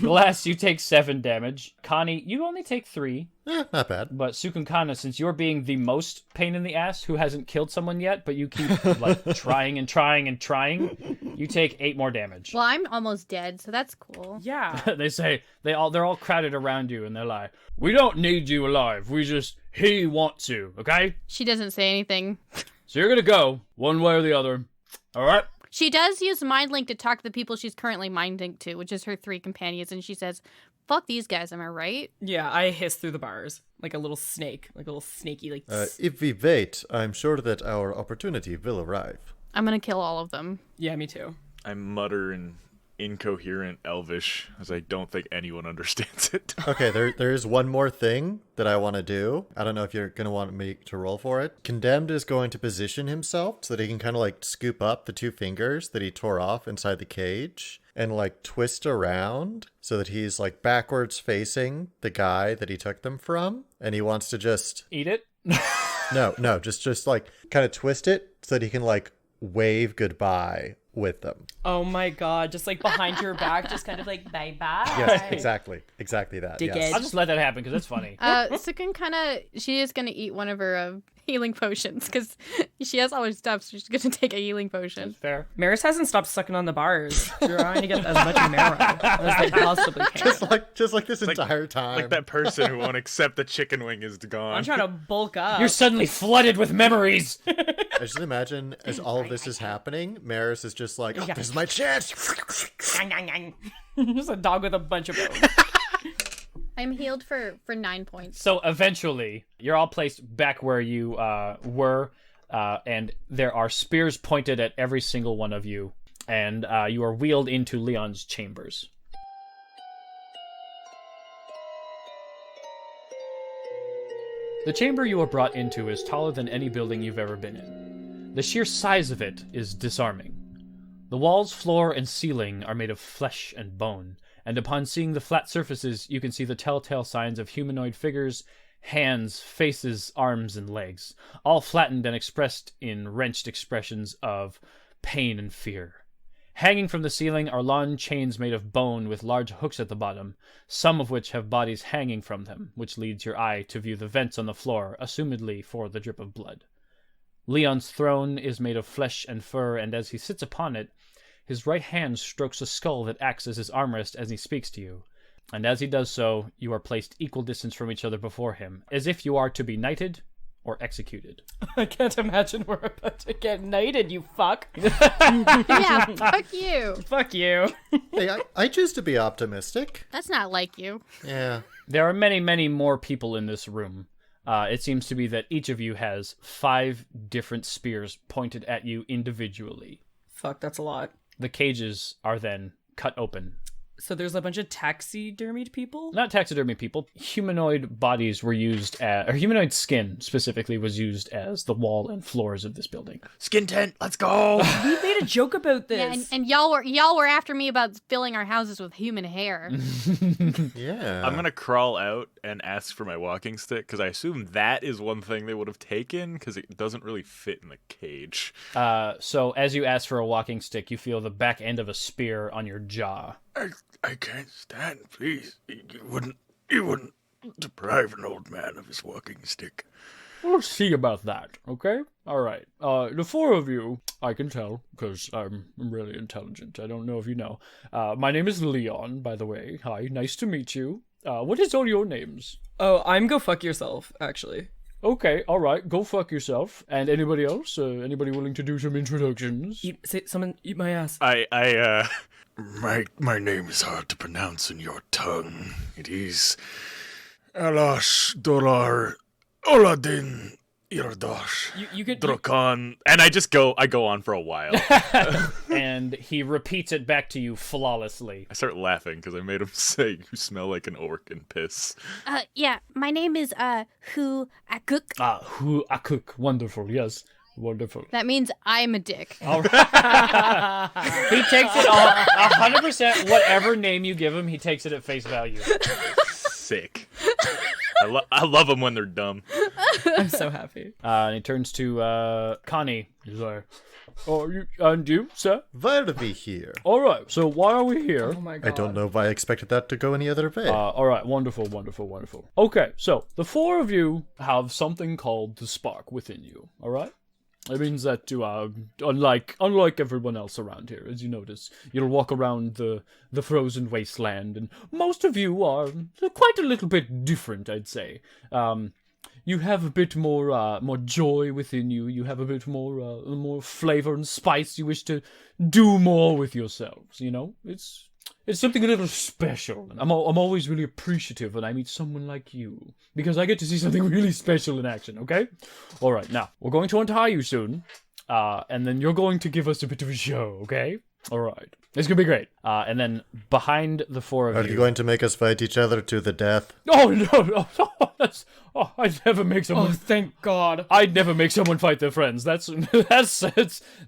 Glass, you take 7 damage. Connie, you only take 3. Not bad. But Cukunkana, since you're being the most pain in the ass who hasn't killed someone yet, but you keep like trying and trying and trying, you take 8 more damage. Well, I'm almost dead, so that's cool. Yeah. They say they're all crowded around you and they're like, we don't need you alive. He wants you, okay? She doesn't say anything. So you're gonna go one way or the other. All right? She does use Mind Link to talk to the people she's currently Mind Linked to, which is her 3 companions, and she says, fuck these guys, am I right? Yeah, I hiss through the bars like a little snake, like a little snaky, like... If we wait, I'm sure that our opportunity will arrive. I'm gonna kill all of them. Yeah, me too. I mutter in incoherent Elvish, as I don't think anyone understands it. Okay, there is one more thing that I want to do. I don't know if you're going to want me to roll for it. Condemned is going to position himself so that he can kind of like scoop up the 2 fingers that he tore off inside the cage and like twist around so that he's like backwards facing the guy that he took them from. And he wants to just... Eat it? No, just like kind of twist it so that he can like wave goodbye with them. Oh my god, just like behind your back, just kind of like bye-bye. Yes, exactly that. Dickhead. Yes. I'll just let that happen because that's funny. She is gonna eat one of her healing potions because she has all her stuff, so she's gonna take a healing potion. That's fair. Meris hasn't stopped sucking on the bars. They're trying to get as much marrow as they possibly can. Just like this entire time. Like that person who won't accept the chicken wing is gone. I'm trying to bulk up. You're suddenly flooded with memories. I just imagine as all of this is happening, Meris is just like, oh, this is my chance. Just a dog with a bunch of bones. I'm healed for 9 points. So eventually, you're all placed back where you were, and there are spears pointed at every single one of you, and you are wheeled into Leon's chambers. The chamber you are brought into is taller than any building you've ever been in. The sheer size of it is disarming. The walls, floor, and ceiling are made of flesh and bone, and upon seeing the flat surfaces, you can see the telltale signs of humanoid figures, hands, faces, arms, and legs, all flattened and expressed in wrenched expressions of pain and fear. Hanging from the ceiling are long chains made of bone with large hooks at the bottom, some of which have bodies hanging from them, which leads your eye to view the vents on the floor, assumedly for the drip of blood. Leon's throne is made of flesh and fur, and as he sits upon it, his right hand strokes a skull that acts as his armrest as he speaks to you. And as he does so, you are placed equal distance from each other before him, as if you are to be knighted or executed. I can't imagine we're about to get knighted, you fuck. Yeah, fuck you. Fuck you. Hey, I choose to be optimistic. That's not like you. Yeah. There are many, many more people in this room. It seems to be that each of you has 5 different spears pointed at you individually. Fuck, that's a lot. The cages are then cut open. So there's a bunch of taxidermied people? Not taxidermy people. Humanoid bodies were used or humanoid skin specifically was used as the wall and floors of this building. Skin tent, let's go. We made a joke about this. Yeah, and y'all were after me about filling our houses with human hair. Yeah. I'm gonna crawl out and ask for my walking stick because I assume that is one thing they would have taken because it doesn't really fit in the cage. So as you ask for a walking stick, you feel the back end of a spear on your jaw. I can't stand, please. You wouldn't deprive an old man of his walking stick. We'll see about that, okay? All right. The 4 of you, I can tell, because I'm really intelligent. I don't know if you know. My name is Leon, by the way. Hi, nice to meet you. What is all your names? Oh, I'm go fuck yourself, actually. Okay, all right. Go fuck yourself. And anybody else? Anybody willing to do some introductions? Someone eat my ass. My name is hard to pronounce in your tongue. It is Alash Dolar Oladin Irdosh You could... Drokan. And I go on for a while. And he repeats it back to you flawlessly. I start laughing because I made him say, "You smell like an orc and piss." Yeah, my name is Hu Akuk. Hu Akuk. Wonderful, yes. Wonderful. That means I'm a dick. All right. He takes it all, 100%, whatever name you give him, he takes it at face value. Sick. I love them when they're dumb. I'm so happy. And he turns to Connie. He's like, "Oh, and you, sir? Why are we here? All right, so why are we here?" Oh my god. I don't know why I expected that to go any other way. All right, wonderful, wonderful, wonderful. Okay, so the 4 of you have something called the spark within you, all right? It means that you are, unlike everyone else around here, as you notice, you'll walk around the frozen wasteland, and most of you are quite a little bit different, I'd say. You have a bit more joy within you. You have a bit more flavor and spice. You wish to do more with yourselves. You know, it's something a little special. I'm always really appreciative when I meet someone like you, because I get to see something really special in action, okay? All right, now, we're going to untie you soon, and then you're going to give us a bit of a show, okay? All right. It's going to be great. And then behind the 4 of Are you... you going to make us fight each other to the death? Oh, no. I'd never make someone... Oh, thank God. I'd never make someone fight their friends. That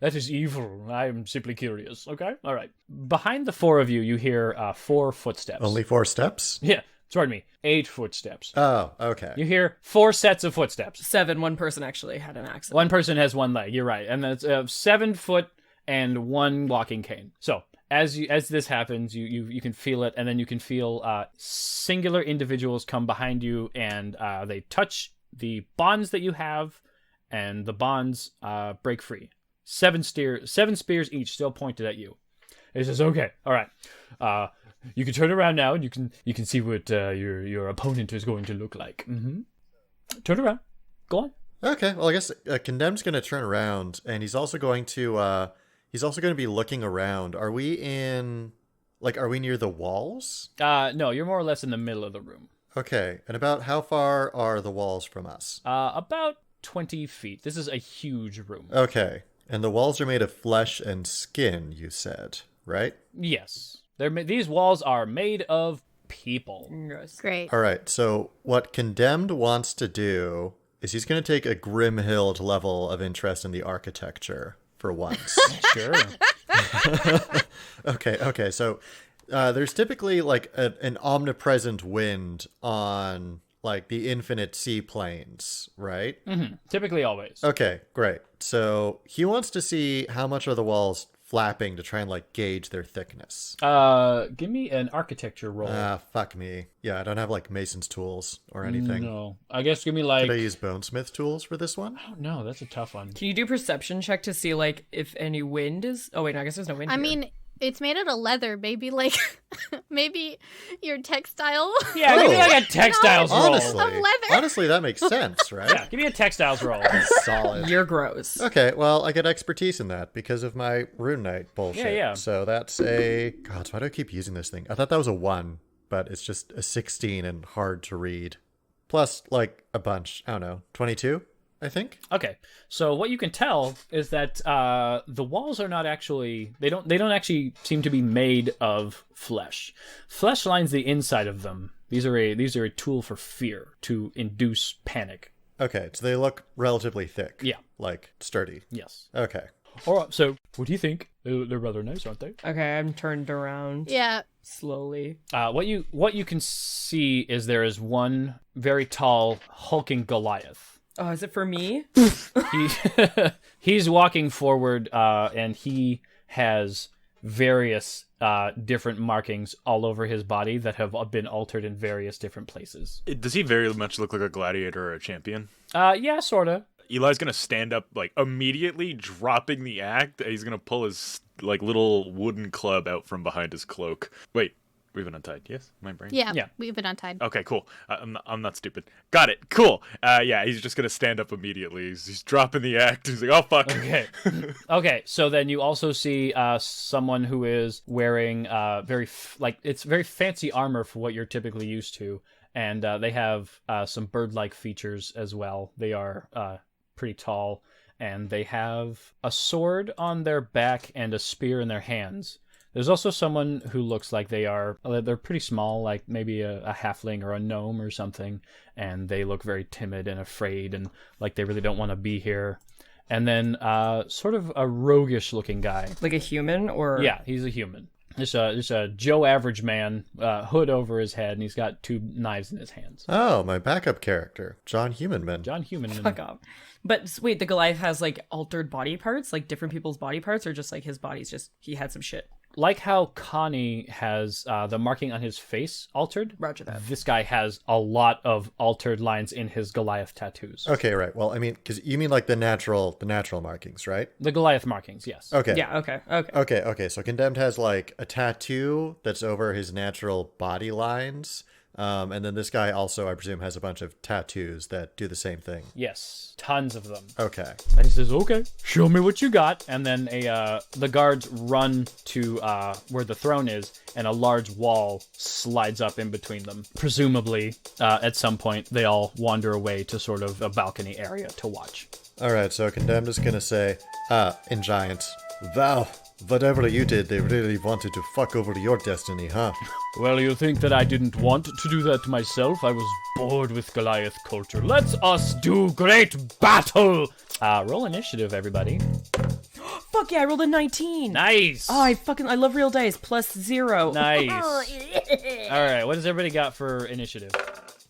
is evil. I am simply curious. Okay? All right. Behind the 4 of you, you hear 4 footsteps. Only 4 steps? Yeah. Pardon me. 8 footsteps. Oh, okay. You hear 4 sets of footsteps. 7. One person actually had an accident. One person has 1 leg. You're right. And that's 7 foot and 1 walking cane. So as this happens, you can feel it, and then you can feel singular individuals come behind you, and they touch the bonds that you have, and the bonds break free. 7 spears each, still pointed at you. He says, "Okay, all right. You can turn around now, and you can see what your opponent is going to look like. Mm-hmm. Turn around. Go on." Okay, well, I guess Condemned's going to turn around, and he's also going to be looking around. Are we near the walls? No, you're more or less in the middle of the room. Okay, and about how far are the walls from us? About 20 feet. This is a huge room. Okay, and the walls are made of flesh and skin, you said, right? Yes. These walls are made of people. Gross. Great. All right, so what Condemned wants to do is he's going to take a Grimhilde level of interest in the architecture for once. Sure. Okay, so there's typically like an omnipresent wind on like the infinite sea plains, right? Mm-hmm. Typically always. Okay, great. So he wants to see how much are the walls flapping to try and like gauge their thickness. Give me an architecture roll. Fuck me. Yeah, I don't have like mason's tools or anything. No. I guess give me like... Could I use bonesmith tools for this one? I don't know. That's a tough one. Can you do perception check to see like if any wind is? Oh wait, no, I guess there's no wind. I here. mean, It's made out of leather. Maybe maybe your textile. Yeah, give me like a textiles roll. Honestly, Of leather. honestly, that makes sense, right? Yeah, give me a textiles roll. Solid. You're gross. Okay, well, I get expertise in that because of my Rune Knight bullshit. Yeah. So that's a... God, why do I keep using this thing? I thought that was a 1, but it's just a 16 and hard to read. Plus, like, a bunch. I don't know. 22, I think? Okay, so what you can tell is that the walls are not actually they don't actually seem to be made of flesh. Flesh lines the inside of them. These are a tool for fear, to induce panic. Okay, so they look relatively thick. Yeah. Like, sturdy. Yes. Okay. All right. So, what do you think? They're rather nice, aren't they? Okay, I'm turned around Yeah. slowly. What you can see is there is one very tall, hulking Goliath. Oh, is it for me? He's walking forward, and he has various different markings all over his body that have been altered in various different places. Does he very much look like a gladiator or a champion? Yeah, sorta. Eli's gonna stand up like immediately, dropping the act. He's gonna pull his like little wooden club out from behind his cloak. Wait, we've been untied. Yes, my brain. Yeah. We've been untied. Okay, cool. I'm not stupid. Got it. Cool. Yeah, he's just gonna stand up immediately. He's dropping the act. He's like, oh fuck. Okay. Okay. So then you also see someone who is wearing it's very fancy armor for what you're typically used to, and they have some bird-like features as well. They are pretty tall, and they have a sword on their back and a spear in their hands. There's also someone who looks like they're pretty small, like maybe a halfling or a gnome or something, and they look very timid and afraid and like they really don't want to be here. And then sort of a roguish looking guy. Like a human or? Yeah, he's a human. Just a Joe average man, hood over his head, and he's got 2 knives in his hands. Oh, my backup character, John Humanman. John Humanman. Fuck off. But wait, the Goliath has like altered body parts, like different people's body parts, or just like his body's just, he had some shit? Like how Connie has the marking on his face altered. Roger that. This guy has a lot of altered lines in his Goliath tattoos. Okay, right. Well, I mean, because you mean like the natural markings, right? The Goliath markings, yes. Okay. Yeah, okay. Okay. So Condemned has like a tattoo that's over his natural body lines. And then this guy also, I presume, has a bunch of tattoos that do the same thing. Yes, tons of them. Okay. And he says, "Okay, show me what you got." And then the guards run to where the throne is, and a large wall slides up in between them. Presumably, at some point, they all wander away to sort of a balcony area to watch. All right, so Condemned is going to say, in Giant, "Wow, whatever you did, they really wanted to fuck over your destiny, huh?" Well, you think that I didn't want to do that myself? I was bored with Goliath culture. Let us do great battle! Roll initiative, everybody. Fuck yeah, I rolled a 19. Nice! Oh, I love real dice. +0. Nice. Alright, what does everybody got for initiative?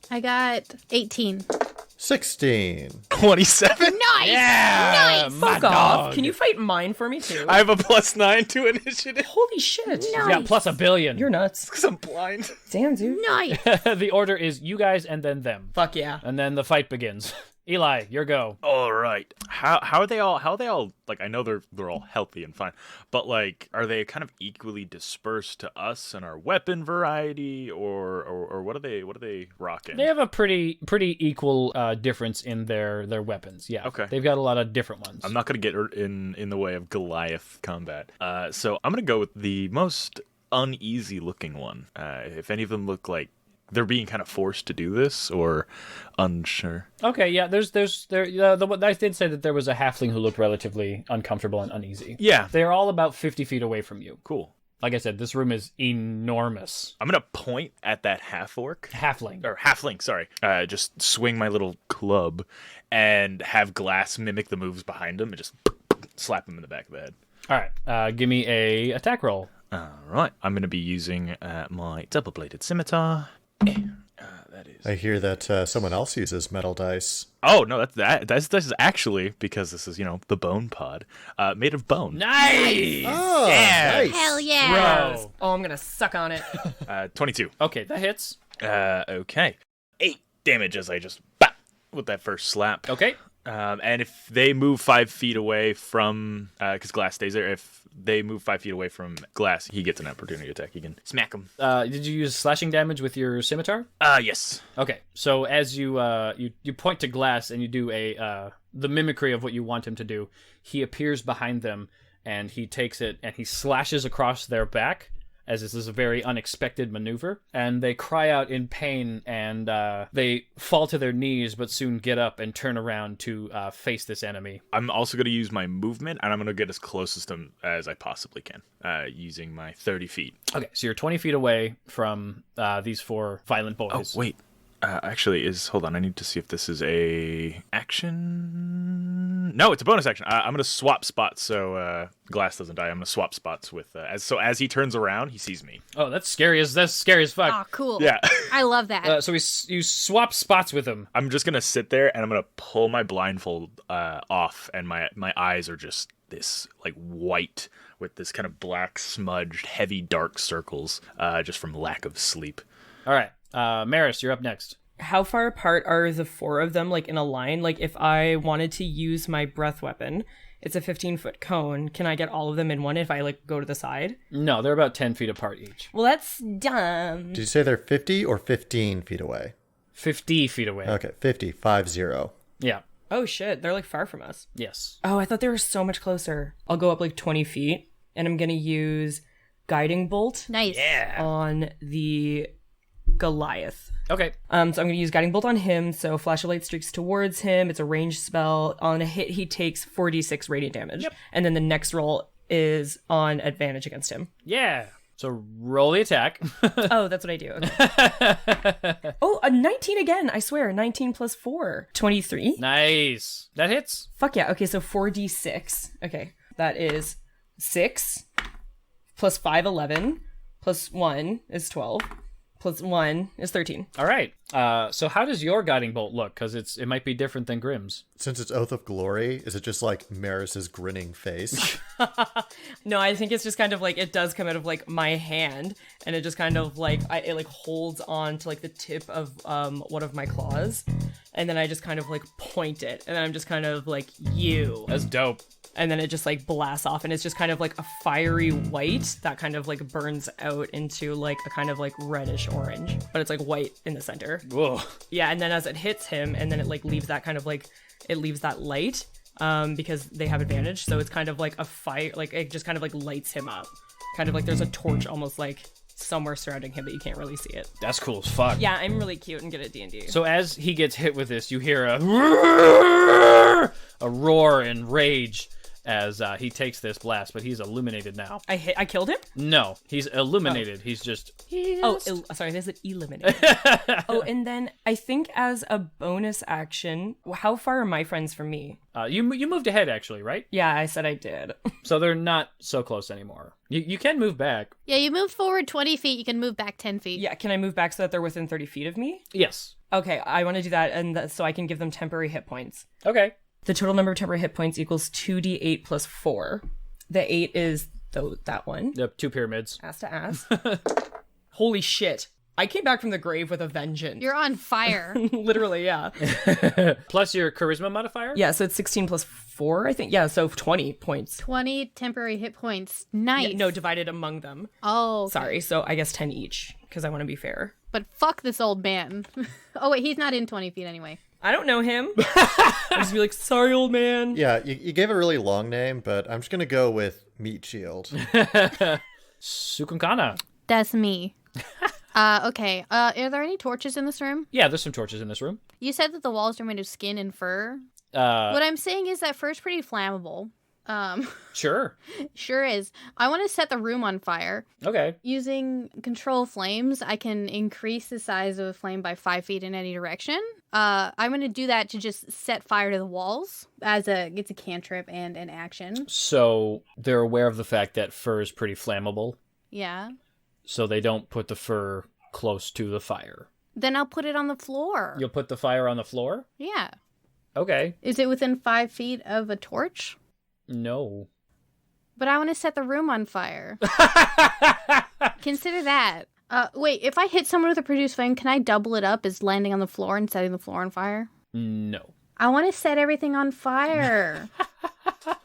I got 18. 16. 27. Nice! Yeah! Nice! My Fuck off. dog. Can you fight mine for me too? I have a +9 to initiative Holy shit. Yeah, plus $1 billion. You're nuts. because I'm blind. Damn, dude. Nice! The order is you guys and then them. Fuck yeah. And then the fight begins. Eli, your go. All right. How are they all? Like, I know they're all healthy and fine, but like, are they kind of equally dispersed to us and our weapon variety, or what are they rocking? They have a pretty equal difference in their weapons. Yeah. Okay. They've got a lot of different ones. I'm not gonna get in the way of Goliath combat. So I'm gonna go with the most uneasy looking one. If any of them look like they're being kind of forced to do this or unsure. Okay, yeah. I did say that there was a halfling who looked relatively uncomfortable and uneasy. Yeah. They're all about 50 feet away from you. Cool. Like I said, this room is enormous. I'm gonna point at that half-orc. Halfling. Sorry. Just swing my little club and have Glass mimic the moves behind him and just slap him in the back of the head. All right. Give me a attack roll. All right. I'm gonna be using my double-bladed scimitar. That is. I hear that someone else uses metal dice. Oh no, this is actually, because this is the bone pod, made of bone. Nice. Oh, Yeah. nice. Hell yeah! Bro. Oh, I'm gonna suck on it. 22. Okay, that hits. Okay. 8 damage as I just bap with that first slap. Okay. And if they move 5 feet away from, because glass stays there, if they move 5 feet away from glass, he gets an opportunity attack. He can smack him. Did you use slashing damage with your scimitar? Yes. Okay, so as you point to glass and you do the mimicry of what you want him to do, he appears behind them and he takes it and he slashes across their back, as this is a very unexpected maneuver, and they cry out in pain, and they fall to their knees, but soon get up and turn around to face this enemy. I'm also going to use my movement, and I'm going to get as close to them as I possibly can, using my 30 feet. Okay, so you're 20 feet away from these 4 violent boys. Oh, wait. Actually, hold on, I need to see if this is a action. No, it's a bonus action. I'm going to swap spots so Glass doesn't die. I'm going to swap spots with as he turns around, he sees me. Oh, that's scary as fuck. Oh, cool. Yeah. I love that. So you swap spots with him. I'm just going to sit there and I'm going to pull my blindfold off, and my eyes are just this like white with this kind of black smudged heavy dark circles just from lack of sleep. All right. Meris, you're up next. How far apart are the 4 of them, like in a line? Like if I wanted to use my breath weapon, it's a 15-foot cone. Can I get all of them in one if I like go to the side? No, they're about 10 feet apart each. Well, that's dumb. Did you say they're 50 or 15 feet away? 50 feet away. Okay, 50, 5-0. Yeah. Oh shit, they're like far from us. Yes. Oh, I thought they were so much closer. I'll go up like 20 feet, and I'm gonna use Guiding Bolt Nice. Yeah. on the Goliath. Okay. So I'm going to use Guiding Bolt on him, so Flash of Light streaks towards him. It's a ranged spell. On a hit, he takes 4d6 radiant damage. Yep. And then the next roll is on advantage against him. Yeah. So roll the attack. Oh, that's what I do. Okay. Oh, a 19 again. I swear. 19 plus 4. 23. Nice. That hits. Fuck yeah. Okay, so 4d6. Okay. That is 6 plus 5, 11 plus 1 is 12. Plus 1 is 13. All right. So how does your guiding bolt look? Because it might be different than Grimm's. Since it's Oath of Glory, is it just like Meris's grinning face? No, I think it's just kind of like it does come out of like my hand, and it just kind of like it like holds on to like the tip of one of my claws, and then I just kind of like point it, and then I'm just kind of like you. That's dope. And then it just like blasts off, and it's just kind of like a fiery white that kind of like burns out into like a kind of like reddish orange, but it's like white in the center. Whoa. Yeah, and then as it hits him, and then it like leaves that kind of like it leaves that light because they have advantage, so it's kind of like a fire, like it just kind of like lights him up, kind of like there's a torch almost like somewhere surrounding him, but you can't really see it. That's cool as fuck. Yeah, I'm really cute and good at D&D. So as he gets hit with this, you hear a roar in rage as he takes this blast, but he's illuminated now. I killed him? No, he's illuminated. He's just... Sorry, there's an eliminated. Oh, and then I think as a bonus action, how far are my friends from me? You moved ahead, actually, right? Yeah, I said I did. So they're not so close anymore. You can move back. Yeah, you move forward 20 feet, you can move back 10 feet. Yeah, can I move back so that they're within 30 feet of me? Yes. Okay, I want to do that, and so I can give them temporary hit points. Okay. The total number of temporary hit points equals 2d8 plus 4. The 8 is that one. Yep, 2 pyramids. Ass to ass. Holy shit. I came back from the grave with a vengeance. You're on fire. Literally, yeah. Plus your charisma modifier? Yeah, so it's 16 plus 4, I think. Yeah, so 20 points. 20 temporary hit points. Nice. Yeah, no, divided among them. Oh, okay. Sorry, so I guess 10 each, because I want to be fair. But fuck this old man. Oh, wait, he's not in 20 feet anyway. I don't know him. I'll just be like, sorry, old man. Yeah, you gave a really long name, but I'm just going to go with Meat Shield. Cukunkana. That's me. Okay. Are there any torches in this room? Yeah, there's some torches in this room. You said that the walls are made of skin and fur. What I'm saying is that fur's pretty flammable. Sure. Sure is. I want to set the room on fire. Okay. Using control flames, I can increase the size of a flame by 5 feet in any direction. I'm going to do that to just set fire to the walls it's a cantrip and an action. So they're aware of the fact that fur is pretty flammable. Yeah. So they don't put the fur close to the fire. Then I'll put it on the floor. You'll put the fire on the floor? Yeah. Okay. Is it within 5 feet of a torch? No. But I want to set the room on fire. Consider that. Wait, if I hit someone with a produce flame, can I double it up as landing on the floor and setting the floor on fire? No. I want to set everything on fire.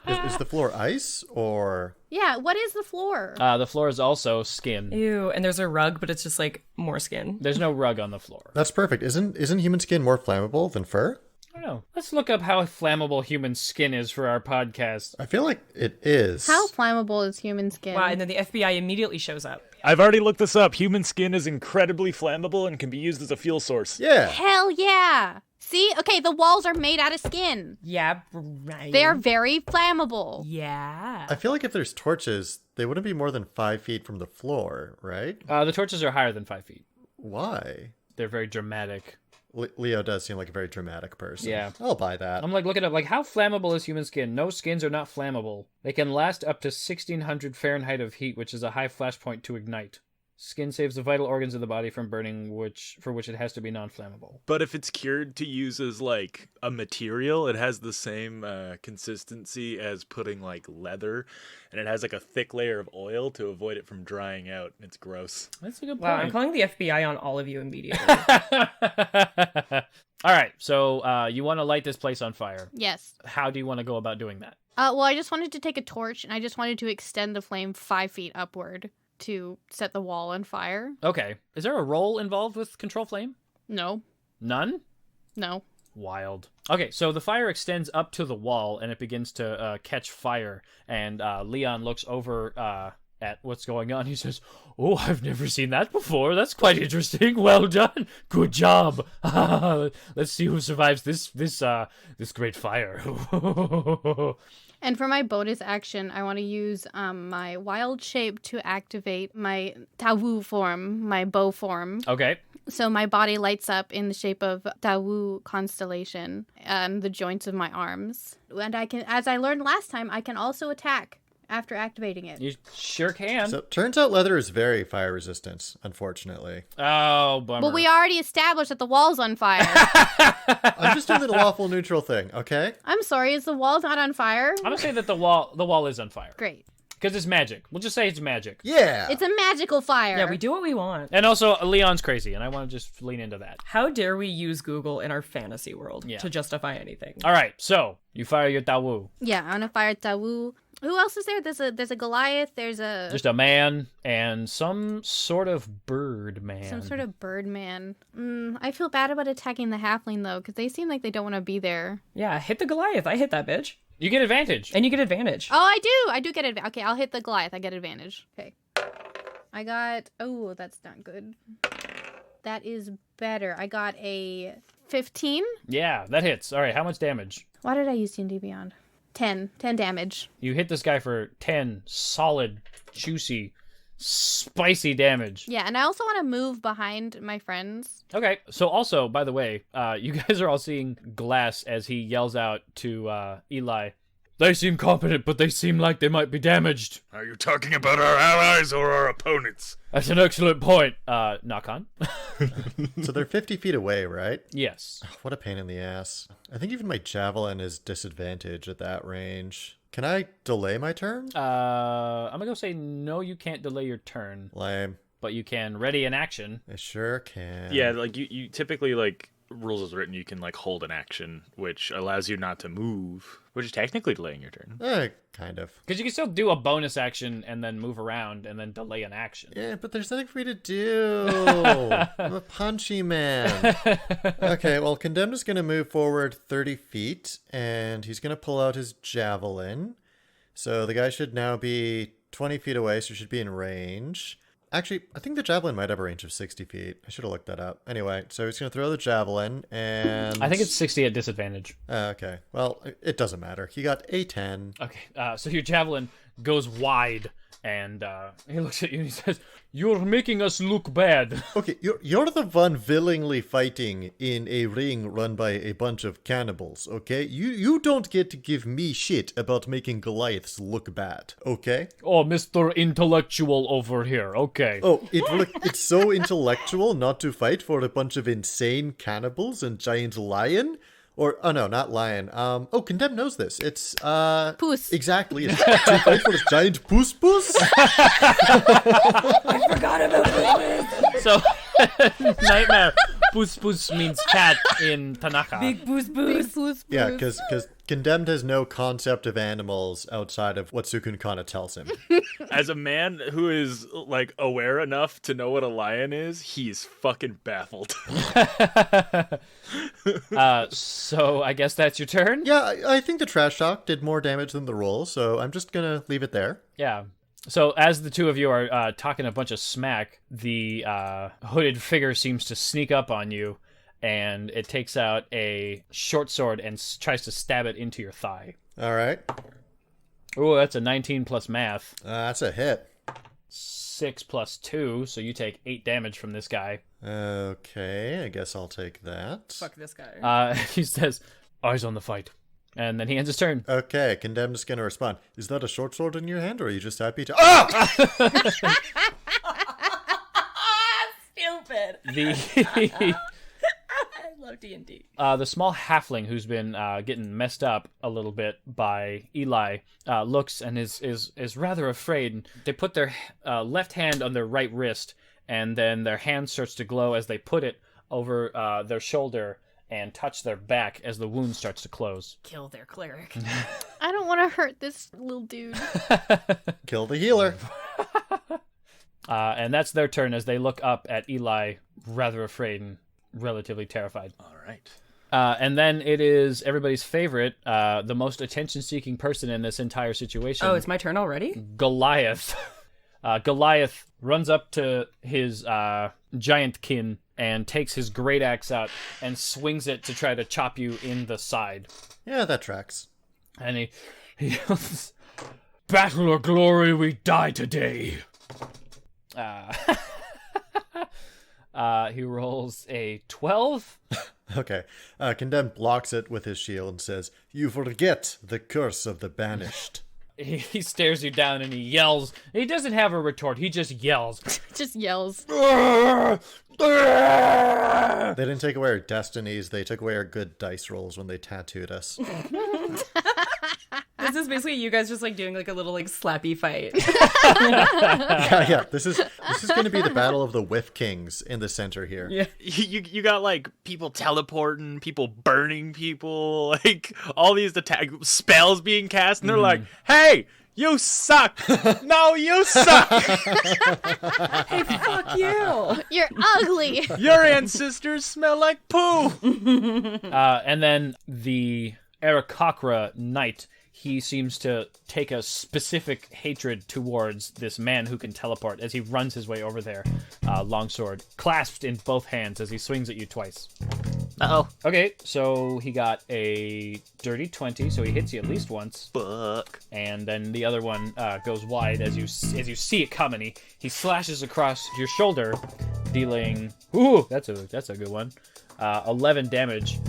Is the floor ice or? Yeah, what is the floor? The floor is also skin. Ew, and there's a rug, but it's just like more skin. There's no rug on the floor. That's perfect. Isn't human skin more flammable than fur? I don't know. Let's look up how flammable human skin is for our podcast. I feel like it is. How flammable is human skin? Wow, and then the FBI immediately shows up. I've already looked this up. Human skin is incredibly flammable and can be used as a fuel source. Yeah. Hell yeah! See? Okay, the walls are made out of skin. Yeah, right. They are very flammable. Yeah. I feel like if there's torches, they wouldn't be more than 5 feet from the floor, right? The torches are higher than 5 feet. Why? They're very dramatic. Leo does seem like a very dramatic person. Yeah. I'll buy that. I'm like looking up, like, how flammable is human skin? No, skins are not flammable. They can last up to 1600 Fahrenheit of heat, which is a high flash point to ignite. Skin saves the vital organs of the body from burning, for which it has to be non-flammable. But if it's cured to use as, like, a material, it has the same consistency as putting, like, leather. And it has, like, a thick layer of oil to avoid it from drying out. It's gross. That's a good point. Wow, I'm calling the FBI on all of you immediately. All right, so you want to light this place on fire. Yes. How do you want to go about doing that? Well, I just wanted to take a torch, and I just wanted to extend the flame 5 feet upward to set the wall on fire. Okay. Is there a roll involved with control flame? No. None? No. Wild. Okay, so the fire extends up to the wall, and it begins to catch fire, and Leon looks over at what's going on. He says, "Oh, I've never seen that before. That's quite interesting. Well done. Good job. Let's see who survives this great fire." And for my bonus action, I want to use my wild shape to activate my Tawu form, my bow form. Okay. So my body lights up in the shape of Tawu constellation and the joints of my arms. And I can, as I learned last time, I can also attack after activating it. You sure can. So turns out leather is very fire resistant, unfortunately. Oh, bummer. Well, we already established that the wall's on fire. I'm just doing the lawful neutral thing, okay? I'm sorry, is the wall not on fire? I'm gonna say that the wall is on fire. Great. Because it's magic. We'll just say it's magic. Yeah. It's a magical fire. Yeah, we do what we want. And also, Leon's crazy, and I want to just lean into that. How dare we use Google in our fantasy world Yeah. to justify anything? All right, so you fire your Tawu. Yeah, I want to fire Tawu. Who else is there? There's a Goliath. There's Just a man and some sort of bird man. some sort of bird man. I feel bad about attacking the halfling though, because they seem like they don't want to be there. Yeah, hit the Goliath. I hit that bitch. You get advantage. And you get advantage. Oh, I do get advantage. Okay, I'll hit the Goliath. I get advantage. Okay. I got. Oh, that's not good. That is better. I got a 15. Yeah, that hits. All right, how much damage? Why did I use D&D Beyond? 10 damage. You hit this guy for 10 solid, juicy, spicy damage. Yeah, and I also want to move behind my friends. Okay, so also, by the way, you guys are all seeing Glass as he yells out to Eli, "They seem competent, but they seem like they might be damaged." Are you talking about our allies or our opponents? That's an excellent point, Naukon. So they're 50 feet away, right? Yes. What a pain in the ass. I think even my javelin is disadvantage at that range. Can I delay my turn? I'm gonna go say no, you can't delay your turn, Lame. but you can ready an action. I sure can. Yeah, like you typically, like, rules as written, you can, like, hold an action, which allows you not to move, which is technically delaying your turn. Kind of. Because you can still do a bonus action and then move around and then delay an action. Yeah, but there's nothing for me to do. I'm a punchy man. Okay, well, Condemned is going to move forward 30 feet, and he's going to pull out his javelin. So the guy should now be 20 feet away, so he should be in range. Actually, I think the javelin might have a range of 60 feet. I should have looked that up. Anyway, so he's going to throw the javelin, and... I think it's 60 at disadvantage. Okay, well, it doesn't matter. He got a 10. Okay, so your javelin goes wide, and he looks at you and he says, "You're making us look bad." Okay, you're the one willingly fighting in a ring run by a bunch of cannibals, okay? You don't get to give me shit about making Goliaths look bad, okay? Oh, Mr. Intellectual over here, okay. Oh, it's so intellectual not to fight for a bunch of insane cannibals and giant lion? Or, oh no, not lion. Condemned knows this. It's, Poos. Exactly. It's to fight for this giant poos. I forgot about this. So, Nightmare, Bus Bus means cat in Tanaka. Big boost boost. Yeah, because Condemned has no concept of animals outside of what Cukunkana tells him. As a man who is, like, aware enough to know what a lion is, he's fucking baffled. So I guess that's your turn? Yeah, I think the trash talk did more damage than the roll, so I'm just gonna leave it there. Yeah. So as the two of you are talking a bunch of smack, the hooded figure seems to sneak up on you, and it takes out a short sword and tries to stab it into your thigh. All right. Oh, that's a 19 plus math. That's a hit. 6 plus 2, so you take 8 damage from this guy. Okay, I guess I'll take that. Fuck this guy. He says, eyes on the fight. And then he ends his turn. Okay, Condemned is gonna respond. Is that a short sword in your hand, or are you just happy to... Ah! Stupid. I love D&D. The small halfling who's been getting messed up a little bit by Eli looks and is rather afraid. They put their left hand on their right wrist, and then their hand starts to glow as they put it over their shoulder and touch their back as the wound starts to close. Kill their cleric. I don't want to hurt this little dude. Kill the healer. And that's their turn as they look up at Eli, rather afraid and relatively terrified. All right. And then it is everybody's favorite, the most attention-seeking person in this entire situation. Oh, it's my turn already? Goliath. Goliath runs up to his giant kin and takes his great axe out and swings it to try to chop you in the side. Yeah, that tracks. And he yells, "Battle or glory, we die today." He rolls a 12. Okay. Condemned blocks it with his shield and says, "You forget the curse of the banished." He stares you down and he yells. He doesn't have a retort. He just yells. Just yells. They didn't take away our destinies. They took away our good dice rolls when they tattooed us. This is basically you guys just like doing like a little like slappy fight. Yeah. This is going to be the battle of the Whiff Kings in the center here. Yeah. You got, like, people teleporting, people burning people, like, all these spells being cast, and they're like, hey, you suck! No, you suck! Hey, fuck you! You're ugly. Your ancestors smell like poo! And then the Aarakocra Knight, he seems to take a specific hatred towards this man who can teleport as he runs his way over there, longsword clasped in both hands as he swings at you twice. Uh-oh. Okay, so he got a dirty 20, so he hits you at least once. Fuck. And then the other one goes wide as you see it coming. He slashes across your shoulder, dealing... Ooh, that's a good one. 11 damage.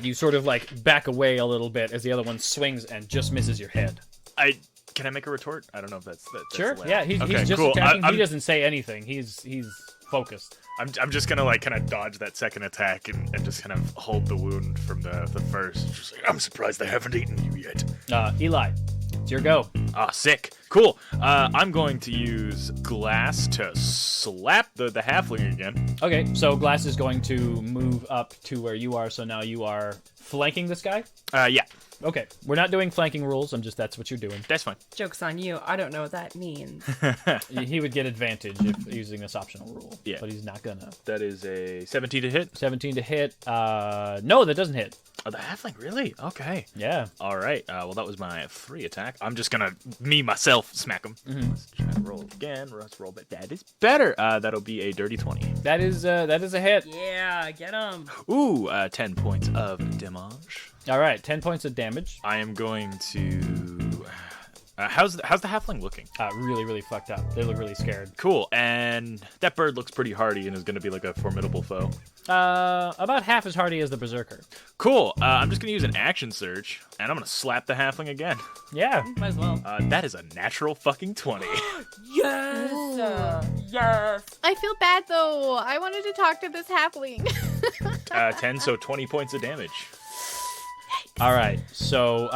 You sort of like back away a little bit as the other one swings and just misses your head. Can I make a retort? I don't know if that's Sure. allowed. Yeah, he's just cool. attacking. He doesn't say anything. He's focused. I'm just gonna like kind of dodge that second attack and just kind of hold the wound from the first. Just like, I'm surprised they haven't eaten you yet. Eli, it's your go. Sick. Cool. I'm going to use glass to slap the halfling again. Okay, so Glass is going to move up to where you are, so now you are flanking this guy? Yeah. Okay, we're not doing flanking rules, that's what you're doing. That's fine. Joke's on you. I don't know what that means. He would get advantage if using this optional rule, Yeah. but he's not gonna. That is a 17 to hit. 17 to hit. No, that doesn't hit. Oh, the halfling, really? Okay. Yeah. All right. Well, that was my free attack. I'm just gonna myself smack him. Let's try to roll again. Let's roll, but that is better. That'll be a dirty 20. That is a hit. Yeah, get him. Ooh, 10 points of damage. All right, 10 points of damage. I am going to. How's the halfling looking? Really, really fucked up. They look really scared. Cool. And that bird looks pretty hardy and is going to be like a formidable foe. About half as hardy as the berserker. Cool. I'm just going to use an action surge, and I'm going to slap the halfling again. Yeah. Might as well. That is a natural fucking 20. Yes! Yes! I feel bad though. I wanted to talk to this halfling. 10, so 20 points of damage. All right. So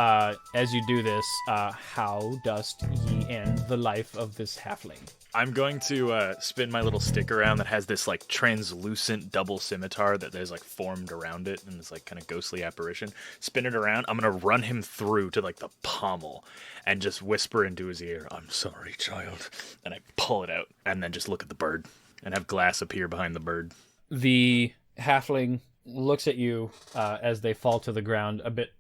as you do this, how dost ye in the life of this halfling. I'm going to spin my little stick around that has this like translucent double scimitar that there's like formed around it and this like kind of ghostly apparition. Spin it around. I'm going to run him through to like the pommel and just whisper into his ear, "I'm sorry, child." And I pull it out and then just look at the bird and have glass appear behind the bird. The halfling looks at you as they fall to the ground a bit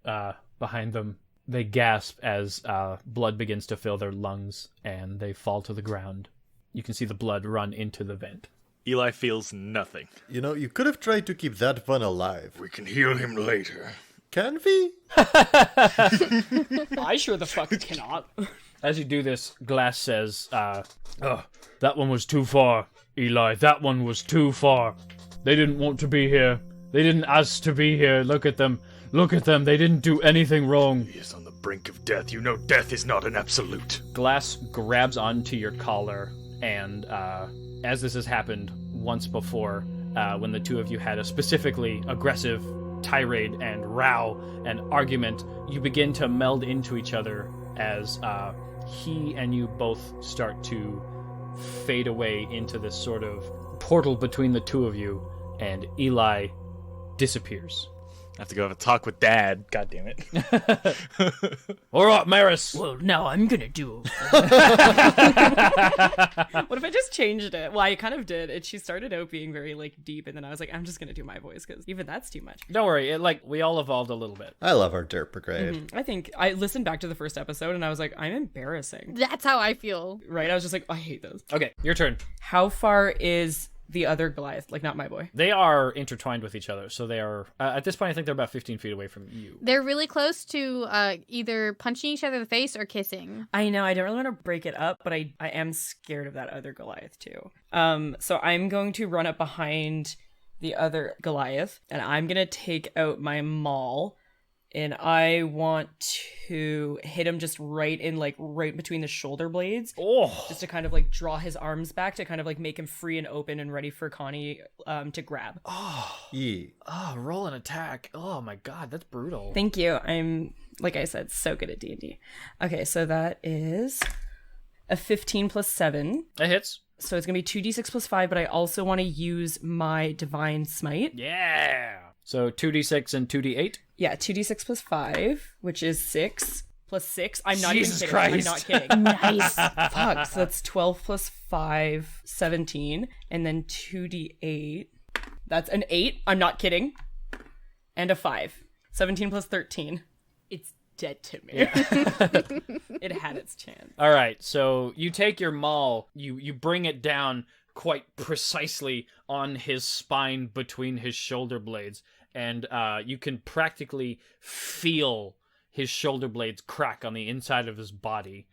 behind them. They gasp as blood begins to fill their lungs, and they fall to the ground. You can see the blood run into the vent. Eli feels nothing. You know, you could have tried to keep that one alive. We can heal him later. Can we? I sure the fuck cannot. As you do this, Glass says, that one was too far, Eli. That one was too far. They didn't want to be here. They didn't ask to be here. Look at them. Look at them. They didn't do anything wrong. He is on the brink of death. You know death is not an absolute. Glass grabs onto your collar, and as this has happened once before, when the two of you had a specifically aggressive tirade and row and argument, you begin to meld into each other as he and you both start to fade away into this sort of portal between the two of you, and Eli disappears. I have to go have a talk with Dad. God damn it. All right, Meris. Well, now I'm gonna do. What if I just changed it? Well, I kind of did. She started out being very like deep, and then I was like, I'm just gonna do my voice because even that's too much. Don't worry, we all evolved a little bit. I love our dirt brigade. I think I listened back to the first episode, and I was like, I'm embarrassing. That's how I feel. Right? I was just like, I hate this. Okay, your turn. How far is the other Goliath? Like, not my boy. They are intertwined with each other, so they are, at this point, I think they're about 15 feet away from you. They're really close to either punching each other in the face or kissing. I know, I don't really want to break it up, but I am scared of that other Goliath too. So I'm going to run up behind the other Goliath, and I'm gonna take out my maul, and I want to hit him just right between the shoulder blades. Oh! Just to kind of like draw his arms back to kind of like make him free and open and ready for Connie to grab. Roll an attack. Oh my god, that's brutal. Thank you. I'm, like I said, so good at D&D. Okay, so that is a 15 plus 7. That hits. So it's going to be 2d6 plus 5, but I also want to use my Divine Smite. Yeah! So 2d6 and 2d8? Yeah, 2d6 plus 5, which is 6 plus 6. I'm not Jesus even kidding. Christ. I'm not kidding. Nice. Fuck. So that's 12 plus 5, 17. And then 2d8. That's an 8. I'm not kidding. And a 5. 17 plus 13. It's dead to me. Yeah. It had its chance. All right, so you take your maul, you bring it down quite precisely on his spine between his shoulder blades, and you can practically feel his shoulder blades crack on the inside of his body.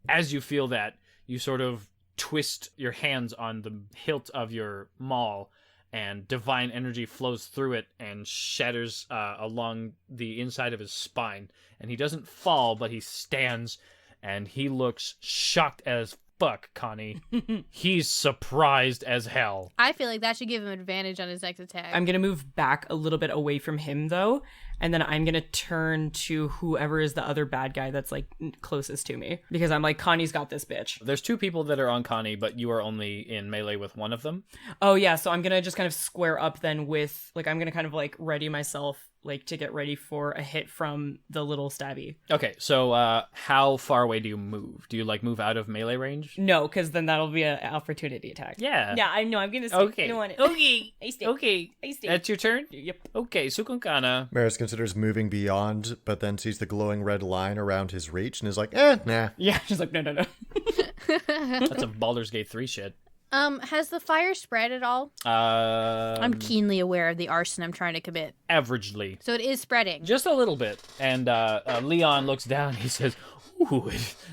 As you feel that, you sort of twist your hands on the hilt of your maul, and divine energy flows through it and shatters along the inside of his spine. And he doesn't fall, but he stands, and he looks shocked as fuck, Connie. He's surprised as hell. I feel like that should give him advantage on his next attack. I'm going to move back a little bit away from him, though, and then I'm going to turn to whoever is the other bad guy that's, like, closest to me. Because I'm like, Connie's got this bitch. There's two people that are on Connie, but you are only in melee with one of them. Oh, yeah, so I'm going to just kind of square up then with, like, I'm going to kind of, like, ready myself, like, to get ready for a hit from the little stabby. Okay, so how far away do you move? Do you, like, move out of melee range? No, because then that'll be an opportunity attack. Yeah. Yeah, I know, I'm going to stay. Okay. I don't want it. Okay. I stay. Okay. I stay. That's your turn? Yep. Okay, Cukunkana. Maris considers moving beyond, but then sees the glowing red line around his reach and is like, nah. Yeah, she's like, no. That's a Baldur's Gate 3 shit. Has the fire spread at all? I'm keenly aware of the arson I'm trying to commit. Averagely. So it is spreading. Just a little bit. And Leon looks down, he says, ooh,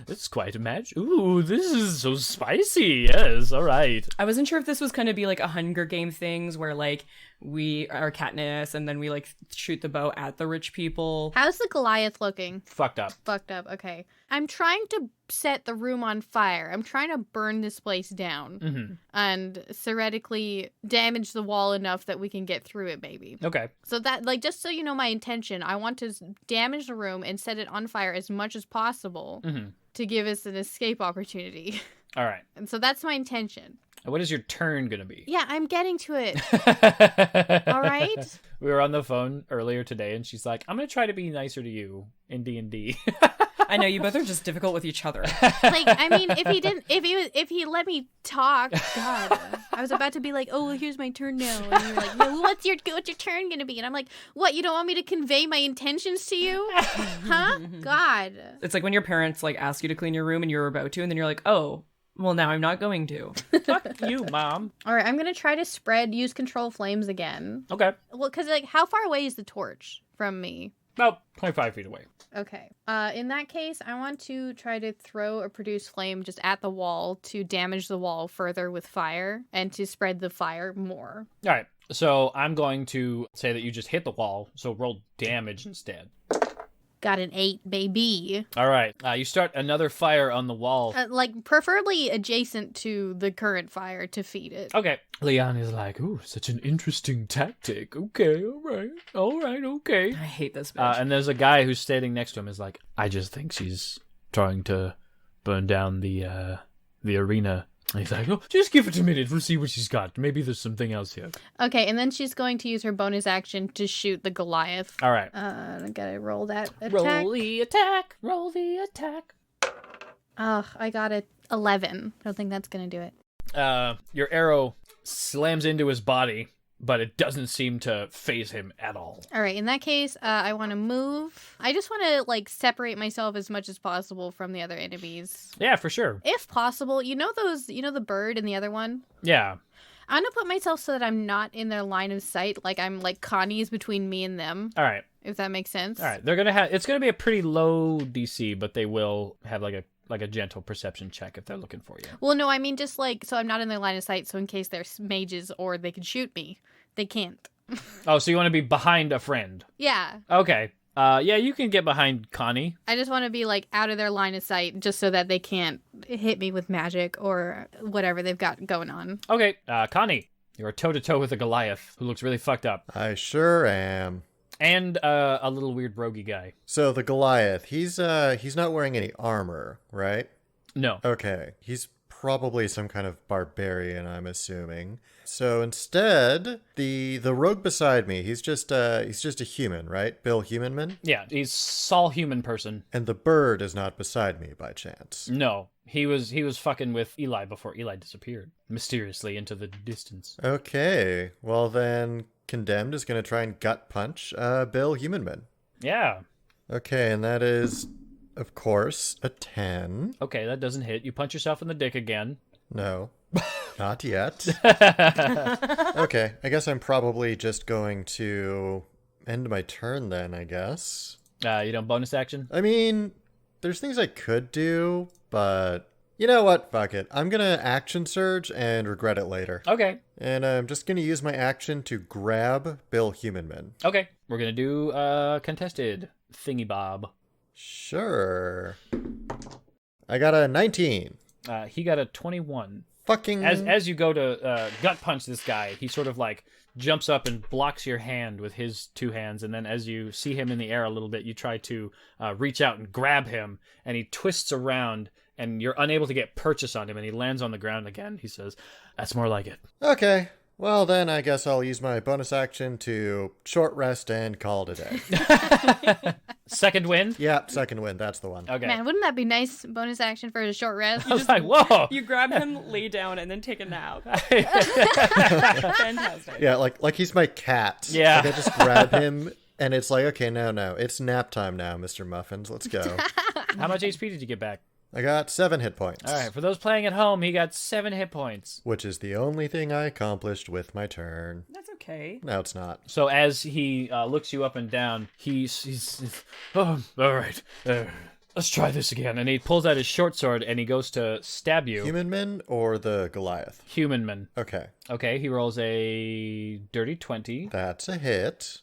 it's quite a match. Ooh, this is so spicy. Yes, all right. I wasn't sure if this was going to be like a Hunger Game things where like we are Katniss and then we like shoot the bow at the rich people. How's the Goliath looking? Fucked up. Fucked up, okay. I'm trying to set the room on fire. I'm trying to burn this place down and theoretically damage the wall enough that we can get through it, maybe. Okay. So that, like, just so you know my intention, I want to damage the room and set it on fire as much as possible to give us an escape opportunity. All right. And so that's my intention. What is your turn going to be? Yeah, I'm getting to it. All right? We were on the phone earlier today, and she's like, I'm going to try to be nicer to you in D&D. I know, you both are just difficult with each other. Like, I mean, if he let me talk, God, I was about to be like, oh, well, here's my turn now. And you're like, no, what's your turn going to be? And I'm like, what, you don't want me to convey my intentions to you? Huh? God. It's like when your parents, like, ask you to clean your room and you're about to, and then you're like, oh, well, now I'm not going to. Fuck you, Mom. All right, I'm going to try to use control flames again. Okay. Well, because, like, how far away is the torch from me? About 25 feet away. Okay. In that case, I want to try to throw or produce flame just at the wall to damage the wall further with fire and to spread the fire more. All right. So I'm going to say that you just hit the wall, so roll damage instead. Got an 8, baby. All right. You start another fire on the wall. Like, preferably adjacent to the current fire to feed it. Okay. Leon is like, ooh, such an interesting tactic. Okay, all right, okay. I hate this bitch. And there's a guy who's standing next to him is like, I just think she's trying to burn down the arena. And he's like, oh, just give it a minute. We'll see what she's got. Maybe there's something else here. Okay, and then she's going to use her bonus action to shoot the Goliath. All right. I gotta roll that attack. Roll the attack. Roll the attack. Oh, I got a 11. I don't think that's gonna do it. Your arrow slams into his body, but it doesn't seem to faze him at all. All right, in that case, I want to move. I just want to, like, separate myself as much as possible from the other enemies. Yeah, for sure. If possible, the bird and the other one? Yeah. I'm going to put myself so that I'm not in their line of sight. Like, I'm like Connie's between me and them. All right. If that makes sense. All right. It's going to be a pretty low DC, but they will have like a gentle perception check if they're looking for you. Well, no, I mean just like, so I'm not in their line of sight, so in case they're mages or they can shoot me, they can't. Oh, so you want to be behind a friend? Yeah. Okay. Yeah, you can get behind Connie. I just want to be like out of their line of sight just so that they can't hit me with magic or whatever they've got going on. Okay, Connie, you're toe-to-toe with a Goliath who looks really fucked up. I sure am. And a little weird roguey guy. So the Goliath, he's not wearing any armor, right? No. Okay. He's probably some kind of barbarian, I'm assuming. So instead, the rogue beside me, he's just a human, right? Bill Humanman? Yeah, he's Saul Human Person. And the bird is not beside me by chance. No. He was fucking with Eli before Eli disappeared mysteriously into the distance. Okay. Well then, Condemned is going to try and gut punch Bill Humanman. Yeah. Okay, and that is, of course, a 10. Okay, that doesn't hit. You punch yourself in the dick again. No, not yet. Okay, I guess I'm probably just going to end my turn then, I guess. You don't bonus action? I mean, there's things I could do, but you know what? Fuck it. I'm going to action surge and regret it later. Okay. And I'm just going to use my action to grab Bill Humanman. Okay. We're going to do contested thingy bob. Sure. I got a 19. He got a 21. Fucking... As you go to gut punch this guy, he sort of like jumps up and blocks your hand with his two hands, and then as you see him in the air a little bit, you try to reach out and grab him, and he twists around, and you're unable to get purchase on him, and he lands on the ground again. He says, "That's more like it." Okay. Well, then I guess I'll use my bonus action to short rest and call it a day. Second wind? Yeah, second wind. That's the one. Okay. Man, wouldn't that be nice? Bonus action for a short rest. I was like, whoa! You grab him, lay down, and then take a nap. Fantastic. Yeah, like he's my cat. Yeah. Like I just grab him, and it's like, okay, no, it's nap time now, Mr. Muffins. Let's go. How much HP did you get back? I got 7 hit points. All right, for those playing at home, he got 7 hit points. Which is the only thing I accomplished with my turn. That's okay. No, it's not. So as he looks you up and down, he's oh, all right, let's try this again. And he pulls out his short sword and he goes to stab you. Humanman or the Goliath? Humanman. Okay. Okay, he rolls a dirty 20 That's a hit.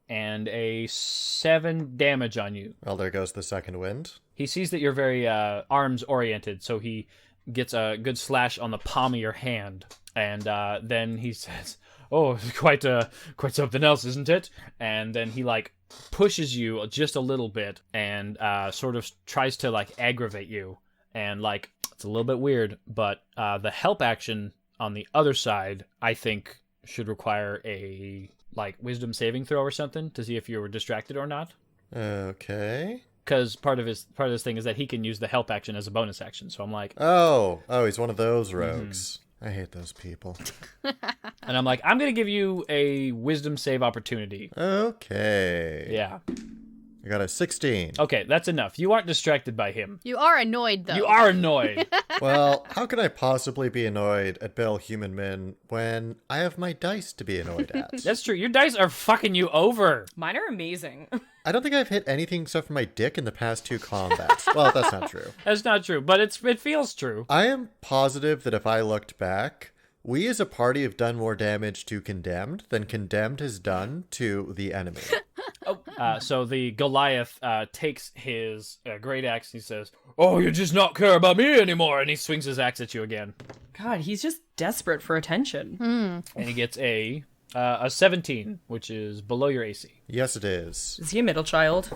and a 7 damage on you. Well, there goes the second wind. He sees that you're very arms oriented, so he gets a good slash on the palm of your hand, and then he says, "Oh, quite something else, isn't it?" And then he like pushes you just a little bit and sort of tries to like aggravate you. And like, it's a little bit weird, but the help action on the other side, I think, should require a like wisdom saving throw or something to see if you were distracted or not. Okay. Because part of this thing is that he can use the help action as a bonus action. So I'm like, Oh, he's one of those rogues. I hate those people. and I'm like, I'm gonna give you a wisdom save opportunity. Okay. Yeah. I got a 16. Okay, that's enough. You aren't distracted by him. You are annoyed, though. You are annoyed. Well, how could I possibly be annoyed at Bell Human Men when I have my dice to be annoyed at? That's true. Your dice are fucking you over. Mine are amazing. I don't think I've hit anything except for my dick in the past 2 combats. Well, that's not true. That's not true, but it feels true. I am positive that if I looked back, we as a party have done more damage to Condemned than Condemned has done to the enemy. So the Goliath takes his great axe and he says, "Oh, you just not care about me anymore," and he swings his axe at you again. God, he's just desperate for attention. And he gets a 17, which is below your AC. Yes, it is. Is he a middle child?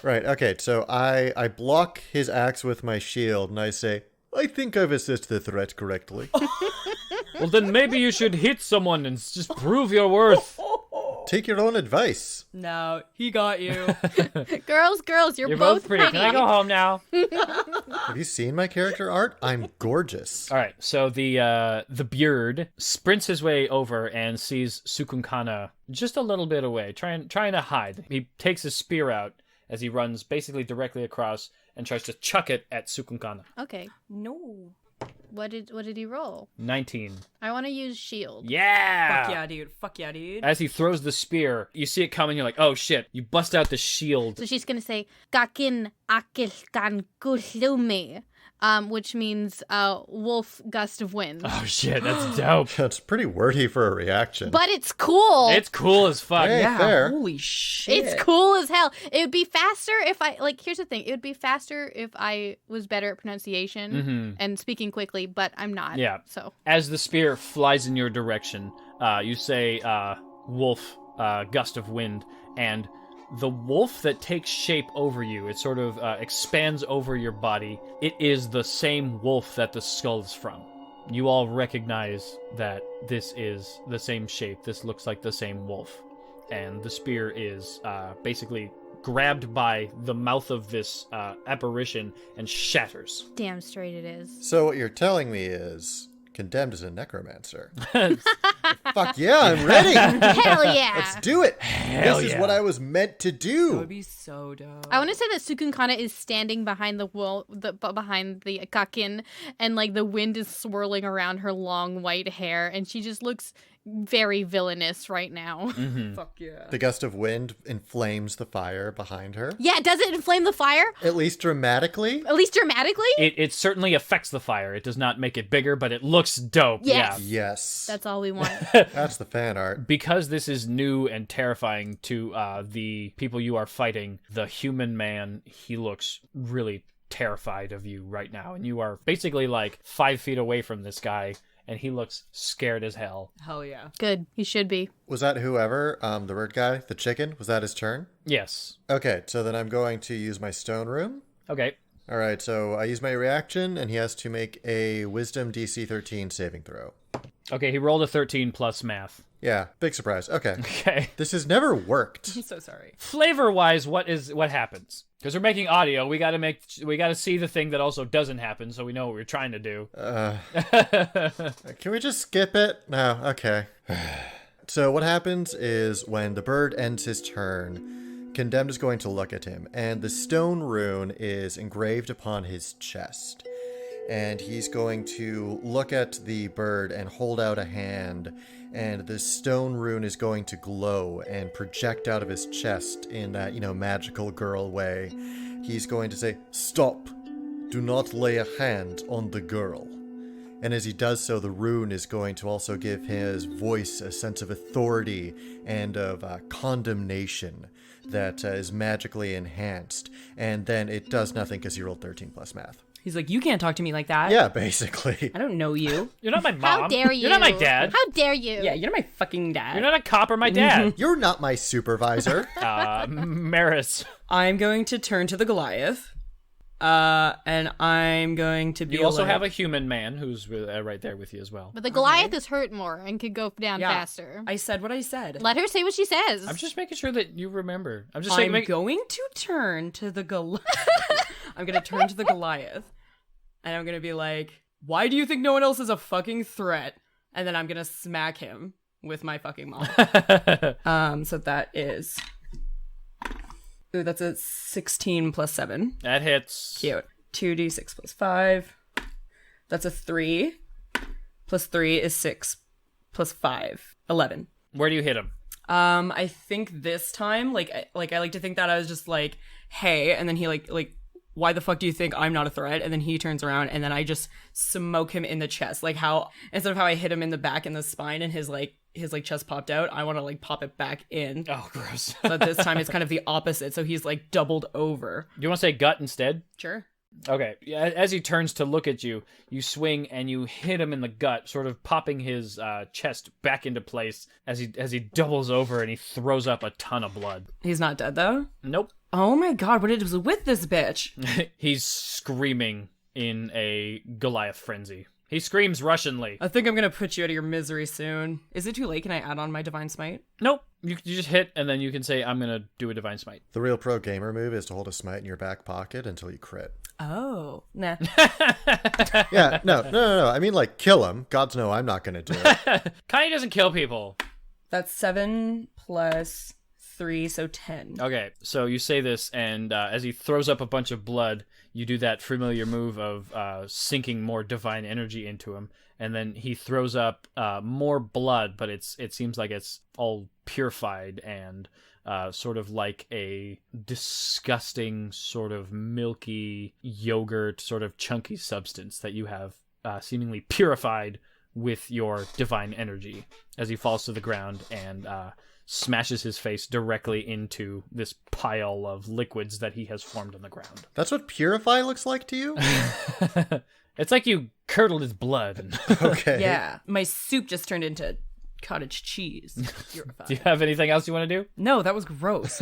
Right, okay, so I block his axe with my shield and I say, I think I've assessed the threat correctly. Well, then maybe you should hit someone and just prove your worth. Take your own advice. No, he got you. Girls, you're You're both both pretty. Can I go home now? Have you seen my character art? I'm gorgeous. All right, so the beard sprints his way over and sees Cukunkana just a little bit away, trying to hide. He takes his spear out as he runs basically directly across and tries to chuck it at Cukunkana. Okay. No. What did he roll? 19. I want to use shield. Yeah! Fuck yeah, dude. Fuck yeah, dude. As he throws the spear, you see it coming, you're like, oh shit. You bust out the shield. So she's gonna say, "Kakin akilkan kulumi," which means wolf gust of wind. Oh shit, that's dope. That's pretty wordy for a reaction. But it's cool. It's cool as fuck. Hey, Yeah, fair. holy shit. It's cool as hell. It would be faster if I, like, here's the thing. It would be faster if I was better at pronunciation and speaking quickly, but I'm not. Yeah. So. As the spear flies in your direction, you say, wolf, gust of wind, and the wolf that takes shape over you, it sort of expands over your body. It is the same wolf that the skull is from. You all recognize that this is the same shape. This looks like the same wolf. And the spear is basically grabbed by the mouth of this apparition and shatters. Damn straight it is. So what you're telling me is Condemned is a necromancer. Fuck yeah, I'm ready. Hell yeah. Let's do it. Hell This is yeah. what I was meant to That do. would be so dope. I want to say that Cukunkana is standing behind the wall, behind the kakin, and like the wind is swirling around her long white hair, and she just looks very villainous right now. Fuck yeah. The gust of wind inflames the fire behind her. Yeah, does it inflame the fire? At least dramatically. At least dramatically? It certainly affects the fire. It does not make it bigger, but it looks dope. Yes. Yeah. Yes. That's all we want. That's the fan art. Because this is new and terrifying to the people you are fighting, the human man, he looks really terrified of you right now. And you are basically like 5 feet away from this guy, and he looks scared as hell. Hell yeah. Good. He should be. Was that whoever, the bird guy, the chicken, was that his turn? Yes. Okay, so then I'm going to use my stone room. Okay. All right, so I use my reaction, and he has to make a Wisdom DC 13 saving throw. Okay, he rolled a 13 plus math. Yeah, big surprise. Okay. Okay. This has never worked. I'm so sorry. Flavor-wise, what happens? Because we're making audio, we gotta see the thing that also doesn't happen, so we know what we're trying to do. Can we just skip it? No, okay. So what happens is when the bird ends his turn, Condemned is going to look at him, and the stone rune is engraved upon his chest. And he's going to look at the bird and hold out a hand, and the stone rune is going to glow and project out of his chest in that, magical girl way. He's going to say, "Stop! Do not lay a hand on the girl." And as he does so, the rune is going to also give his voice a sense of authority and of condemnation that is magically enhanced. And then it does nothing because he rolled 13 plus math. He's like, you can't talk to me like that. Yeah, basically. I don't know you. You're not my mom. How dare you? You're not my dad. How dare you? Yeah, you're not my fucking dad. You're not a cop or my dad. You're not my supervisor. Meris. I'm going to turn to the Goliath. And I'm going to be. You also like... have a human man who's right there with you as well. But the Goliath is hurt more and could go down Yeah, faster. I said what I said. Let her say what she says. I'm just making sure that you remember. I'm just I'm saying. going to turn to the Goliath. I'm going to turn to the Goliath. And I'm going to be like, why do you think no one else is a fucking threat? And then I'm going to smack him with my fucking mom. So that is... Ooh, that's a 16 plus 7. That hits. Cute. 2d6 plus 5. That's a 3. Plus 3 is 6. Plus 5. 11. Where do you hit him? I think this time, I like to think that I was just like, hey, and then he like, why the fuck do you think I'm not a threat? And then he turns around and then I just smoke him in the chest. Like how, instead of how I hit him in the back and the spine and his chest popped out, I want to like pop it back in. Oh, gross. But this time it's kind of the opposite. So he's like doubled over. Do you want to say gut instead? Sure. Okay. As he turns to look at you, you swing and you hit him in the gut, sort of popping his chest back into place as he doubles over and he throws up a ton of blood. He's not dead though? Nope. Oh my god, what is with this bitch? He's screaming in a Goliath frenzy. He screams Russianly. I think I'm gonna put you out of your misery soon. Is it too late? Can I add on my Divine Smite? Nope. You just hit, and then you can say, I'm going to do a Divine Smite. The real pro gamer move is to hold a smite in your back pocket until you crit. Oh, nah. Yeah, no. I mean, like, kill him. Gods know I'm not going to do it. Connie doesn't kill people. That's 7 plus 3, so 10. Okay, so you say this, and as he throws up a bunch of blood, you do that familiar move of sinking more divine energy into him, and then he throws up more blood, but it seems like it's all purified and sort of like a disgusting sort of milky yogurt sort of chunky substance that you have seemingly purified with your divine energy as he falls to the ground and smashes his face directly into this pile of liquids that he has formed on the ground. That's what purify looks like to you? It's like you curdled his blood. Okay. Yeah, my soup just turned into cottage cheese. Purified. Do you have anything else you want to do? No, that was gross.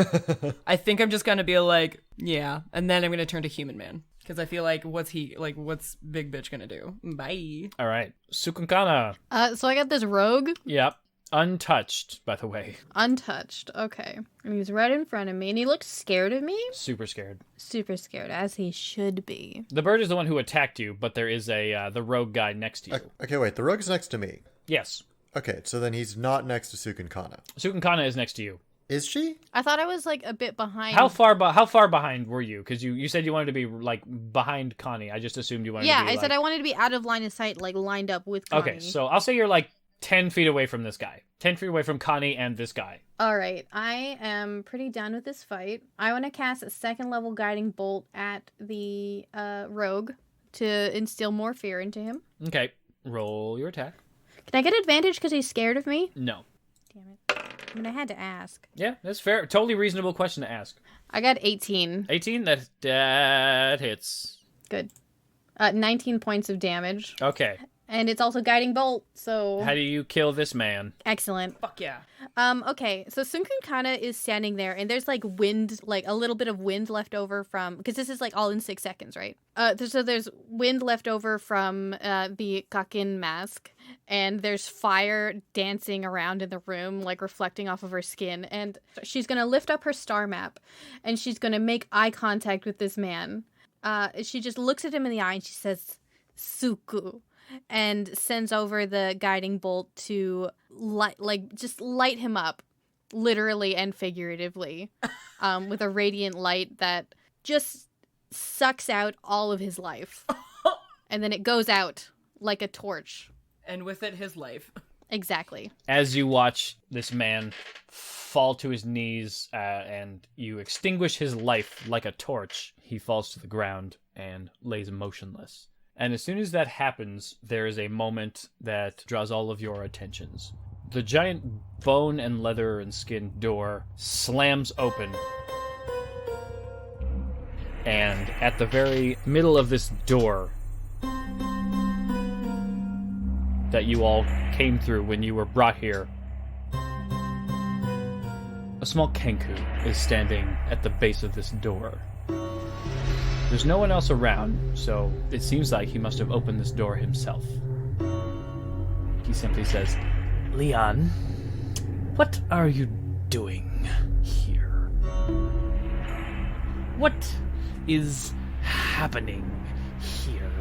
I think I'm just gonna be like, yeah, and then I'm gonna turn to Human Man. Because I feel like, what's Big Bitch gonna do? Bye. All right. Cukunkana. So I got this rogue. Yep. Untouched, by the way. Untouched. Okay. And he's right in front of me, and he looks scared of me. Super scared. Super scared, as he should be. The bird is the one who attacked you, but there is the rogue guy next to you. Okay, wait. The rogue is next to me. Yes. Okay, so then he's not next to Cukunkana. Cukunkana is next to you. Is she? I thought I was like a bit behind. How far behind were you? Because you said you wanted to be like behind Connie. I just assumed you wanted to be I said I wanted to be out of line of sight, like lined up with Connie. Okay, so I'll say you're like 10 feet away from this guy. 10 feet away from Connie and this guy. All right, I am pretty done with this fight. I want to cast a 2nd level guiding bolt at the rogue to instill more fear into him. Okay, roll your attack. Can I get advantage because he's scared of me? No. Damn it. I mean, I had to ask. Yeah, that's fair. Totally reasonable question to ask. I got 18. 18? That hits. Good. 19 points of damage. Okay. And it's also guiding bolt, so... How do you kill this man? Excellent. Fuck yeah. Okay, so Cukunkana is standing there, and there's, like, wind, like, a little bit of wind left over from... Because this is, like, all in 6 seconds, right? So there's wind left over from the Kakin mask, and there's fire dancing around in the room, like, reflecting off of her skin, and she's gonna lift up her star map, and she's gonna make eye contact with this man. She just looks at him in the eye, and she says, Suku. And sends over the guiding bolt to light him up, literally and figuratively, with a radiant light that just sucks out all of his life. And then it goes out like a torch. And with it, his life. Exactly. As you watch this man fall to his knees and you extinguish his life like a torch, he falls to the ground and lays motionless. And as soon as that happens, there is a moment that draws all of your attentions. The giant bone and leather and skin door slams open. And at the very middle of this door that you all came through when you were brought here, a small kenku is standing at the base of this door. There's no one else around, so it seems like he must have opened this door himself. He simply says, "Leon, what are you doing here? What is happening here?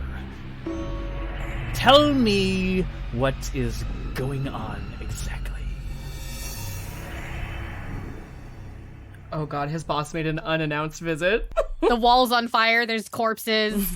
Tell me what is going on exactly." Oh god, his boss made an unannounced visit. The wall's on fire. There's corpses.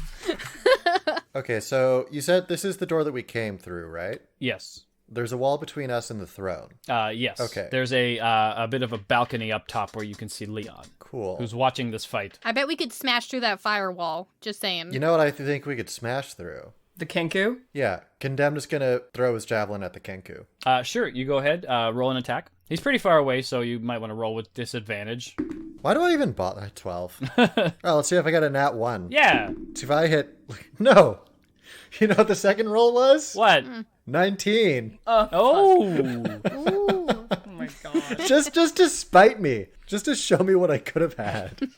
Okay, so you said this is the door that we came through, right? Yes. There's a wall between us and the throne. Yes. Okay. There's a bit of a balcony up top where you can see Leon, Cool. who's watching this fight. I bet we could smash through that firewall. Just saying. You know what I think we could smash through? The Kenku? Yeah, Condemned is gonna throw his javelin at the Kenku. Sure, you go ahead. Roll an attack. He's pretty far away, so you might want to roll with disadvantage. Why do I even bother? 12. Oh, let's see if I got a nat 1. Yeah. See if I hit... No! You know what the second roll was? What? 19. Oh. Ooh. Oh my god. Just to spite me. Just to show me what I could have had.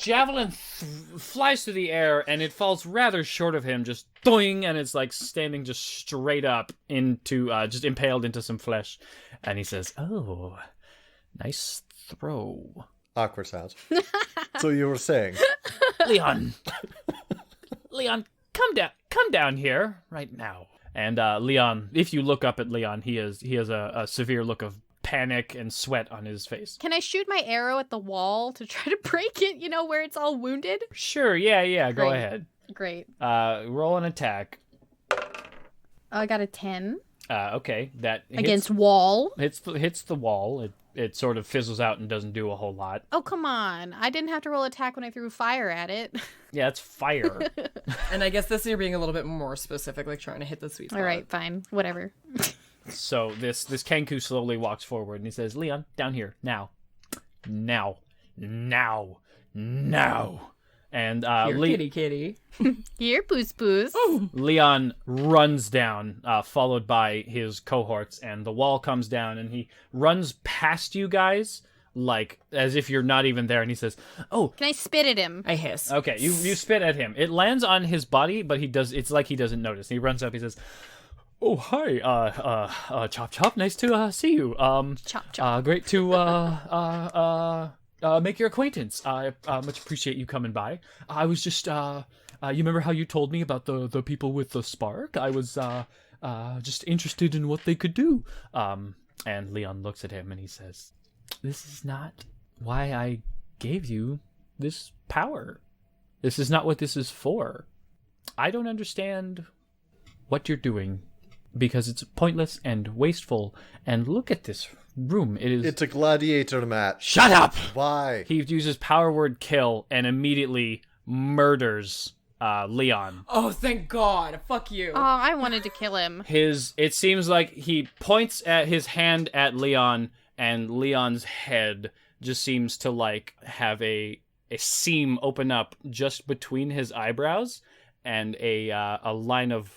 Javelin flies through the air, and it falls rather short of him, just doing, and it's like standing just straight up into, just impaled into some flesh. And he says, "Oh, nice throw." Awkward sounds. So you were saying? Leon. Leon, come down here right now. And Leon, if you look up at Leon, he has a severe look of panic and sweat on his face. Can I shoot my arrow at the wall to try to break it, where it's all wounded? Sure, yeah, go Great. ahead. Great. Roll an attack. I got a 10. Okay, that hits, Against wall. hits the wall. It sort of fizzles out and doesn't do a whole lot. Oh, come on. I didn't have to roll attack when I threw fire at it. Yeah, it's fire. And I guess this you're being a little bit more specific, like trying to hit the sweet spot. All right, fine. Whatever. So this Kenku slowly walks forward and he says, "Leon, down here, now. And Here, kitty. Here, Poos Poos. Leon runs down, followed by his cohorts, and the wall comes down, and he runs past you guys, like, as if you're not even there, and he says, "Oh, Can I spit at him? I hiss. okay." You spit at him. It lands on his body, but it's like he doesn't notice. He runs up, he says, "Oh, hi, Chop Chop, nice to see you. Chop, chop. Great to make your acquaintance. I much appreciate you coming by. I was just you remember how you told me about the people with the spark? I was just interested in what they could do." And Leon looks at him and he says, "This is not why I gave you this power. This is not what this is for. I don't understand what you're doing, because it's pointless and wasteful. And look at this room. It's a gladiator match. Shut up!" Why? He uses power word kill and immediately murders Leon. Oh, thank God. Fuck you. Oh, I wanted to kill him. It seems like he points at his hand at Leon, and Leon's head just seems to like have a seam open up just between his eyebrows, and a line of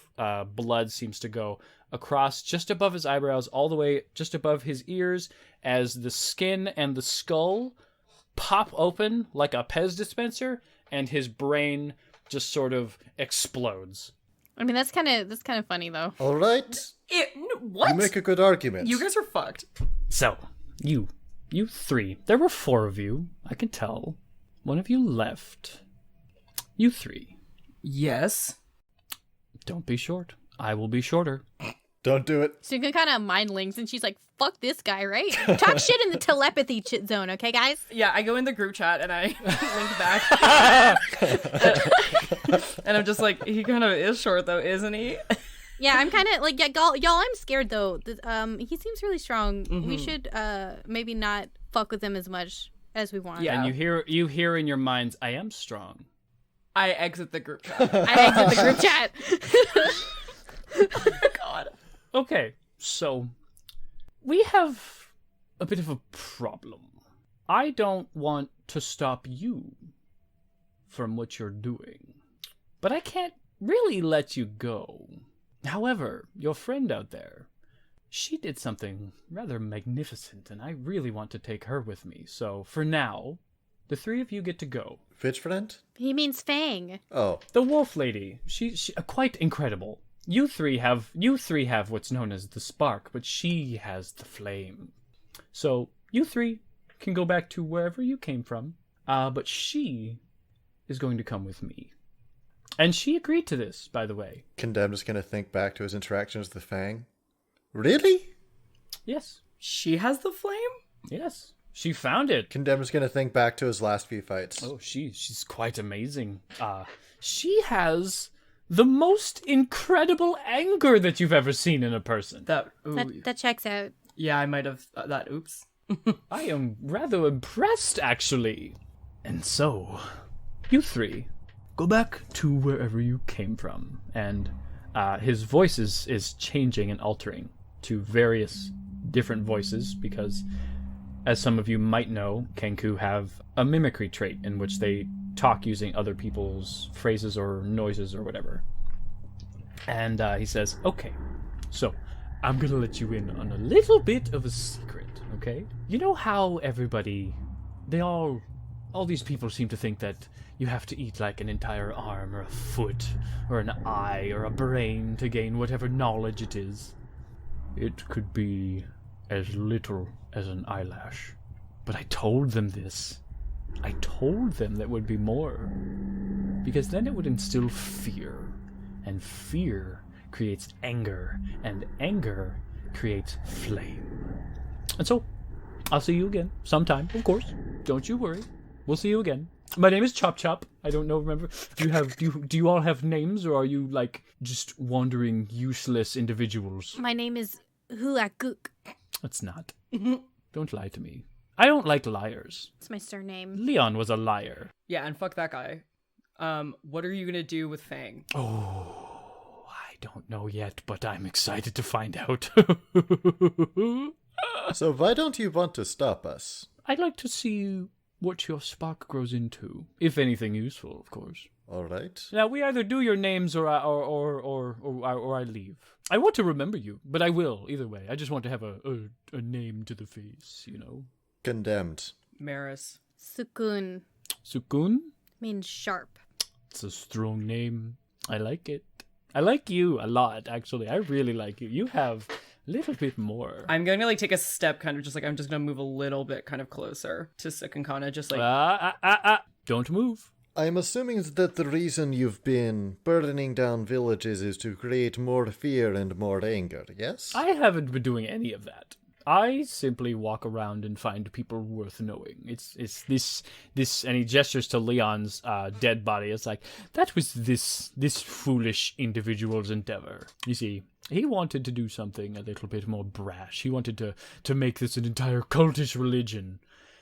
blood seems to go across just above his eyebrows, all the way just above his ears, as the skin and the skull pop open like a Pez dispenser, and his brain just sort of explodes. I mean, that's kind of funny though. All right. What? You make a good argument. You guys are fucked. So, you three, there were 4 of you, I can tell. One of you left. You 3. Yes. Don't be short. I will be shorter. Don't do it. So you can kind of mind links, and she's like, "Fuck this guy, right? Talk shit in the telepathy zone, okay, guys?" Yeah, I go in the group chat and I link back. And I'm just like, he kind of is short though, isn't he? Yeah, I'm kind of like, yeah, y'all, I'm scared though. He seems really strong. Mm-hmm. We should maybe not fuck with him as much as we want. Yeah. And you hear in your minds, "I am strong." I exit the group chat. I exit the group chat. God. Okay, so we have a bit of a problem. I don't want to stop you from what you're doing, but I can't really let you go. However, your friend out there, she did something rather magnificent, and I really want to take her with me. So, for now, the three of you get to go. Which friend? He means Fang. Oh. The wolf lady, she quite incredible. You three have what's known as the spark, but she has the flame. So, you three can go back to wherever you came from, but she is going to come with me. And she agreed to this, by the way. Condemned is going to think back to his interactions with the Fang. Really? Yes. She has the flame? Yes. She found it. Condemned is going to think back to his last few fights. Oh, she's quite amazing. She has the most incredible anger that you've ever seen in a person. That checks out. Yeah, I might have that. Oops. I am rather impressed, actually. And so, you three, go back to wherever you came from. And his voice is changing and altering to various different voices because, as some of you might know, Kenku have a mimicry trait in which they talk using other people's phrases or noises or whatever. And he says, okay, so I'm going to let you in on a little bit of a secret, okay? You know how everybody, all these people seem to think that you have to eat like an entire arm or a foot or an eye or a brain to gain whatever knowledge it is? It could be as little as an eyelash. But I told them this. I told them that would be more. Because then it would instill fear. And fear creates anger. And anger creates flame. And so, I'll see you again. Sometime, of course. Don't you worry. We'll see you again. My name is Chop Chop. I don't know, remember? Do you all have names, or are you, like, just wandering, useless individuals? My name is Huakuk. It's not. Don't lie to me. I don't like liars. It's my surname. Leon was a liar. Yeah, and fuck that guy. What are you gonna do with Fang? Oh, I don't know yet, but I'm excited to find out. So why don't you want to stop us? I'd like to see what your spark grows into, if anything useful, of course. All right. Now, we either do your names or I leave. I want to remember you, but I will, either way. I just want to have a name to the face, you know? Condemned. Meris. Sukun Sukun? means sharp. It's a strong name. I like it. I like you a lot, actually. I really like you. You have a little bit more. I'm going to, like, take a step, kind of just, like, I'm just going to move a little bit kind of closer to Cukunkana, just, like... Don't move. I'm assuming that the reason you've been burning down villages is to create more fear and more anger, yes? I haven't been doing any of that. I simply walk around and find people worth knowing. It's this, and he gestures to Leon's dead body. It's like, that was this foolish individual's endeavor. You see, he wanted to do something a little bit more brash. He wanted to make this an entire cultish religion.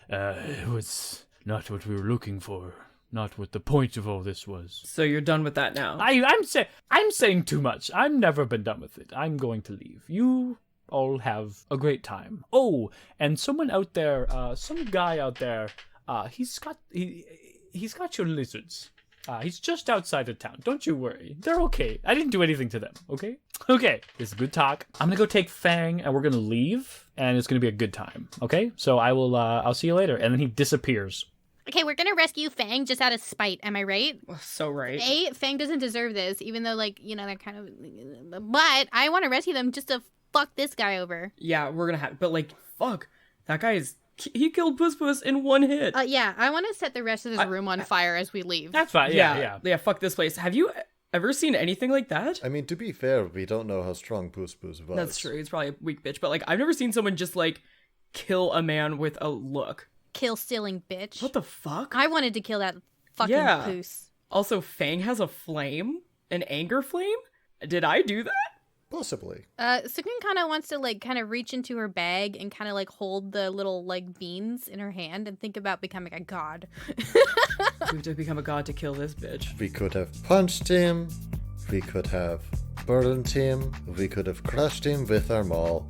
It was not what we were looking for. Not what the point of all this was. So you're done with that now? I'm saying too much. I've never been done with it. I'm going to leave. You all have a great time. Oh, and someone out there, some guy out there, he's got your lizards. He's just outside of town. Don't you worry. They're okay. I didn't do anything to them, okay? Okay, it's good talk. I'm gonna go take Fang, and we're gonna leave, and it's gonna be a good time, okay? So I'll see you later. And then he disappears. Okay, we're gonna rescue Fang just out of spite, am I right? So right. Fang doesn't deserve this, even though, like, you know, they're kind of... But I want to rescue them just to fuck this guy over. Yeah, we're gonna have... But, like, fuck. That guy is... He killed Puss Puss in one hit. Yeah, I want to set the rest of this room on fire as we leave. That's fine, yeah. Fuck this place. Have you ever seen anything like that? I mean, to be fair, we don't know how strong Puss Puss was. That's true. He's probably a weak bitch. But, like, I've never seen someone just, like, kill a man with a look. Kill stealing bitch. What the fuck? I wanted to kill that fucking poos. Also, Fang has a flame? An anger flame? Did I do that? Possibly. Cukunkana wants to, like, kind of reach into her bag and kind of, like, hold the little, like, beans in her hand and think about becoming a god. We have to become a god to kill this bitch. We could have punched him. We could have burned him. We could have crushed him with our maul.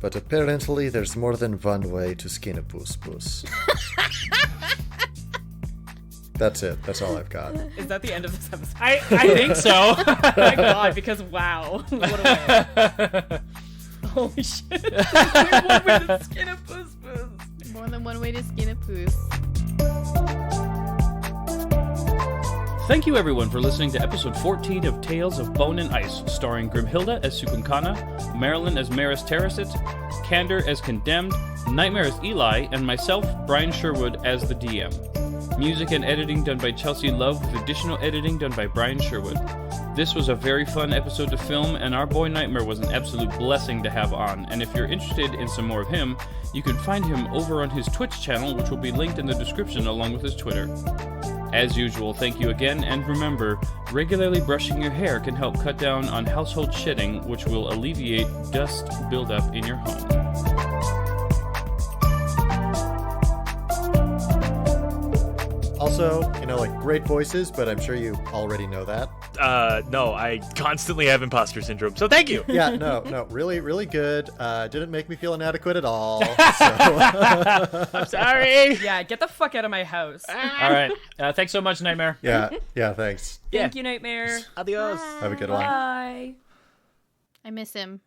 but apparently there's more than one way to skin a puss. That's it. That's all I've got. Is that the end of this episode? I think so. Oh my god, because wow. What a way. Holy shit. There's one way to skin a puss. More than one way to skin a poos. Thank you everyone for listening to episode 14 of Tales of Bone and Ice, starring Grimhilde as Cukunkana, Marilyn as Meris Terracit, Candor as Condemned, Nightmare as Eli, and myself, Brian Sherwood, as the DM. Music and editing done by Chelsea Love, with additional editing done by Brian Sherwood. This was a very fun episode to film, and our boy Nightmare was an absolute blessing to have on, and if you're interested in some more of him, you can find him over on his Twitch channel, which will be linked in the description along with his Twitter. As usual, thank you again, and remember, regularly brushing your hair can help cut down on household shitting, which will alleviate dust buildup in your home. Also, great voices, but I'm sure you already know that. No, I constantly have imposter syndrome, so thank you. Yeah, no, really, really good. Didn't make me feel inadequate at all. So. I'm sorry. Yeah, get the fuck out of my house. All right. Thanks so much, Nightmare. Yeah, thanks. Thank you, Nightmare. Adios. Have a good one. Bye. I miss him.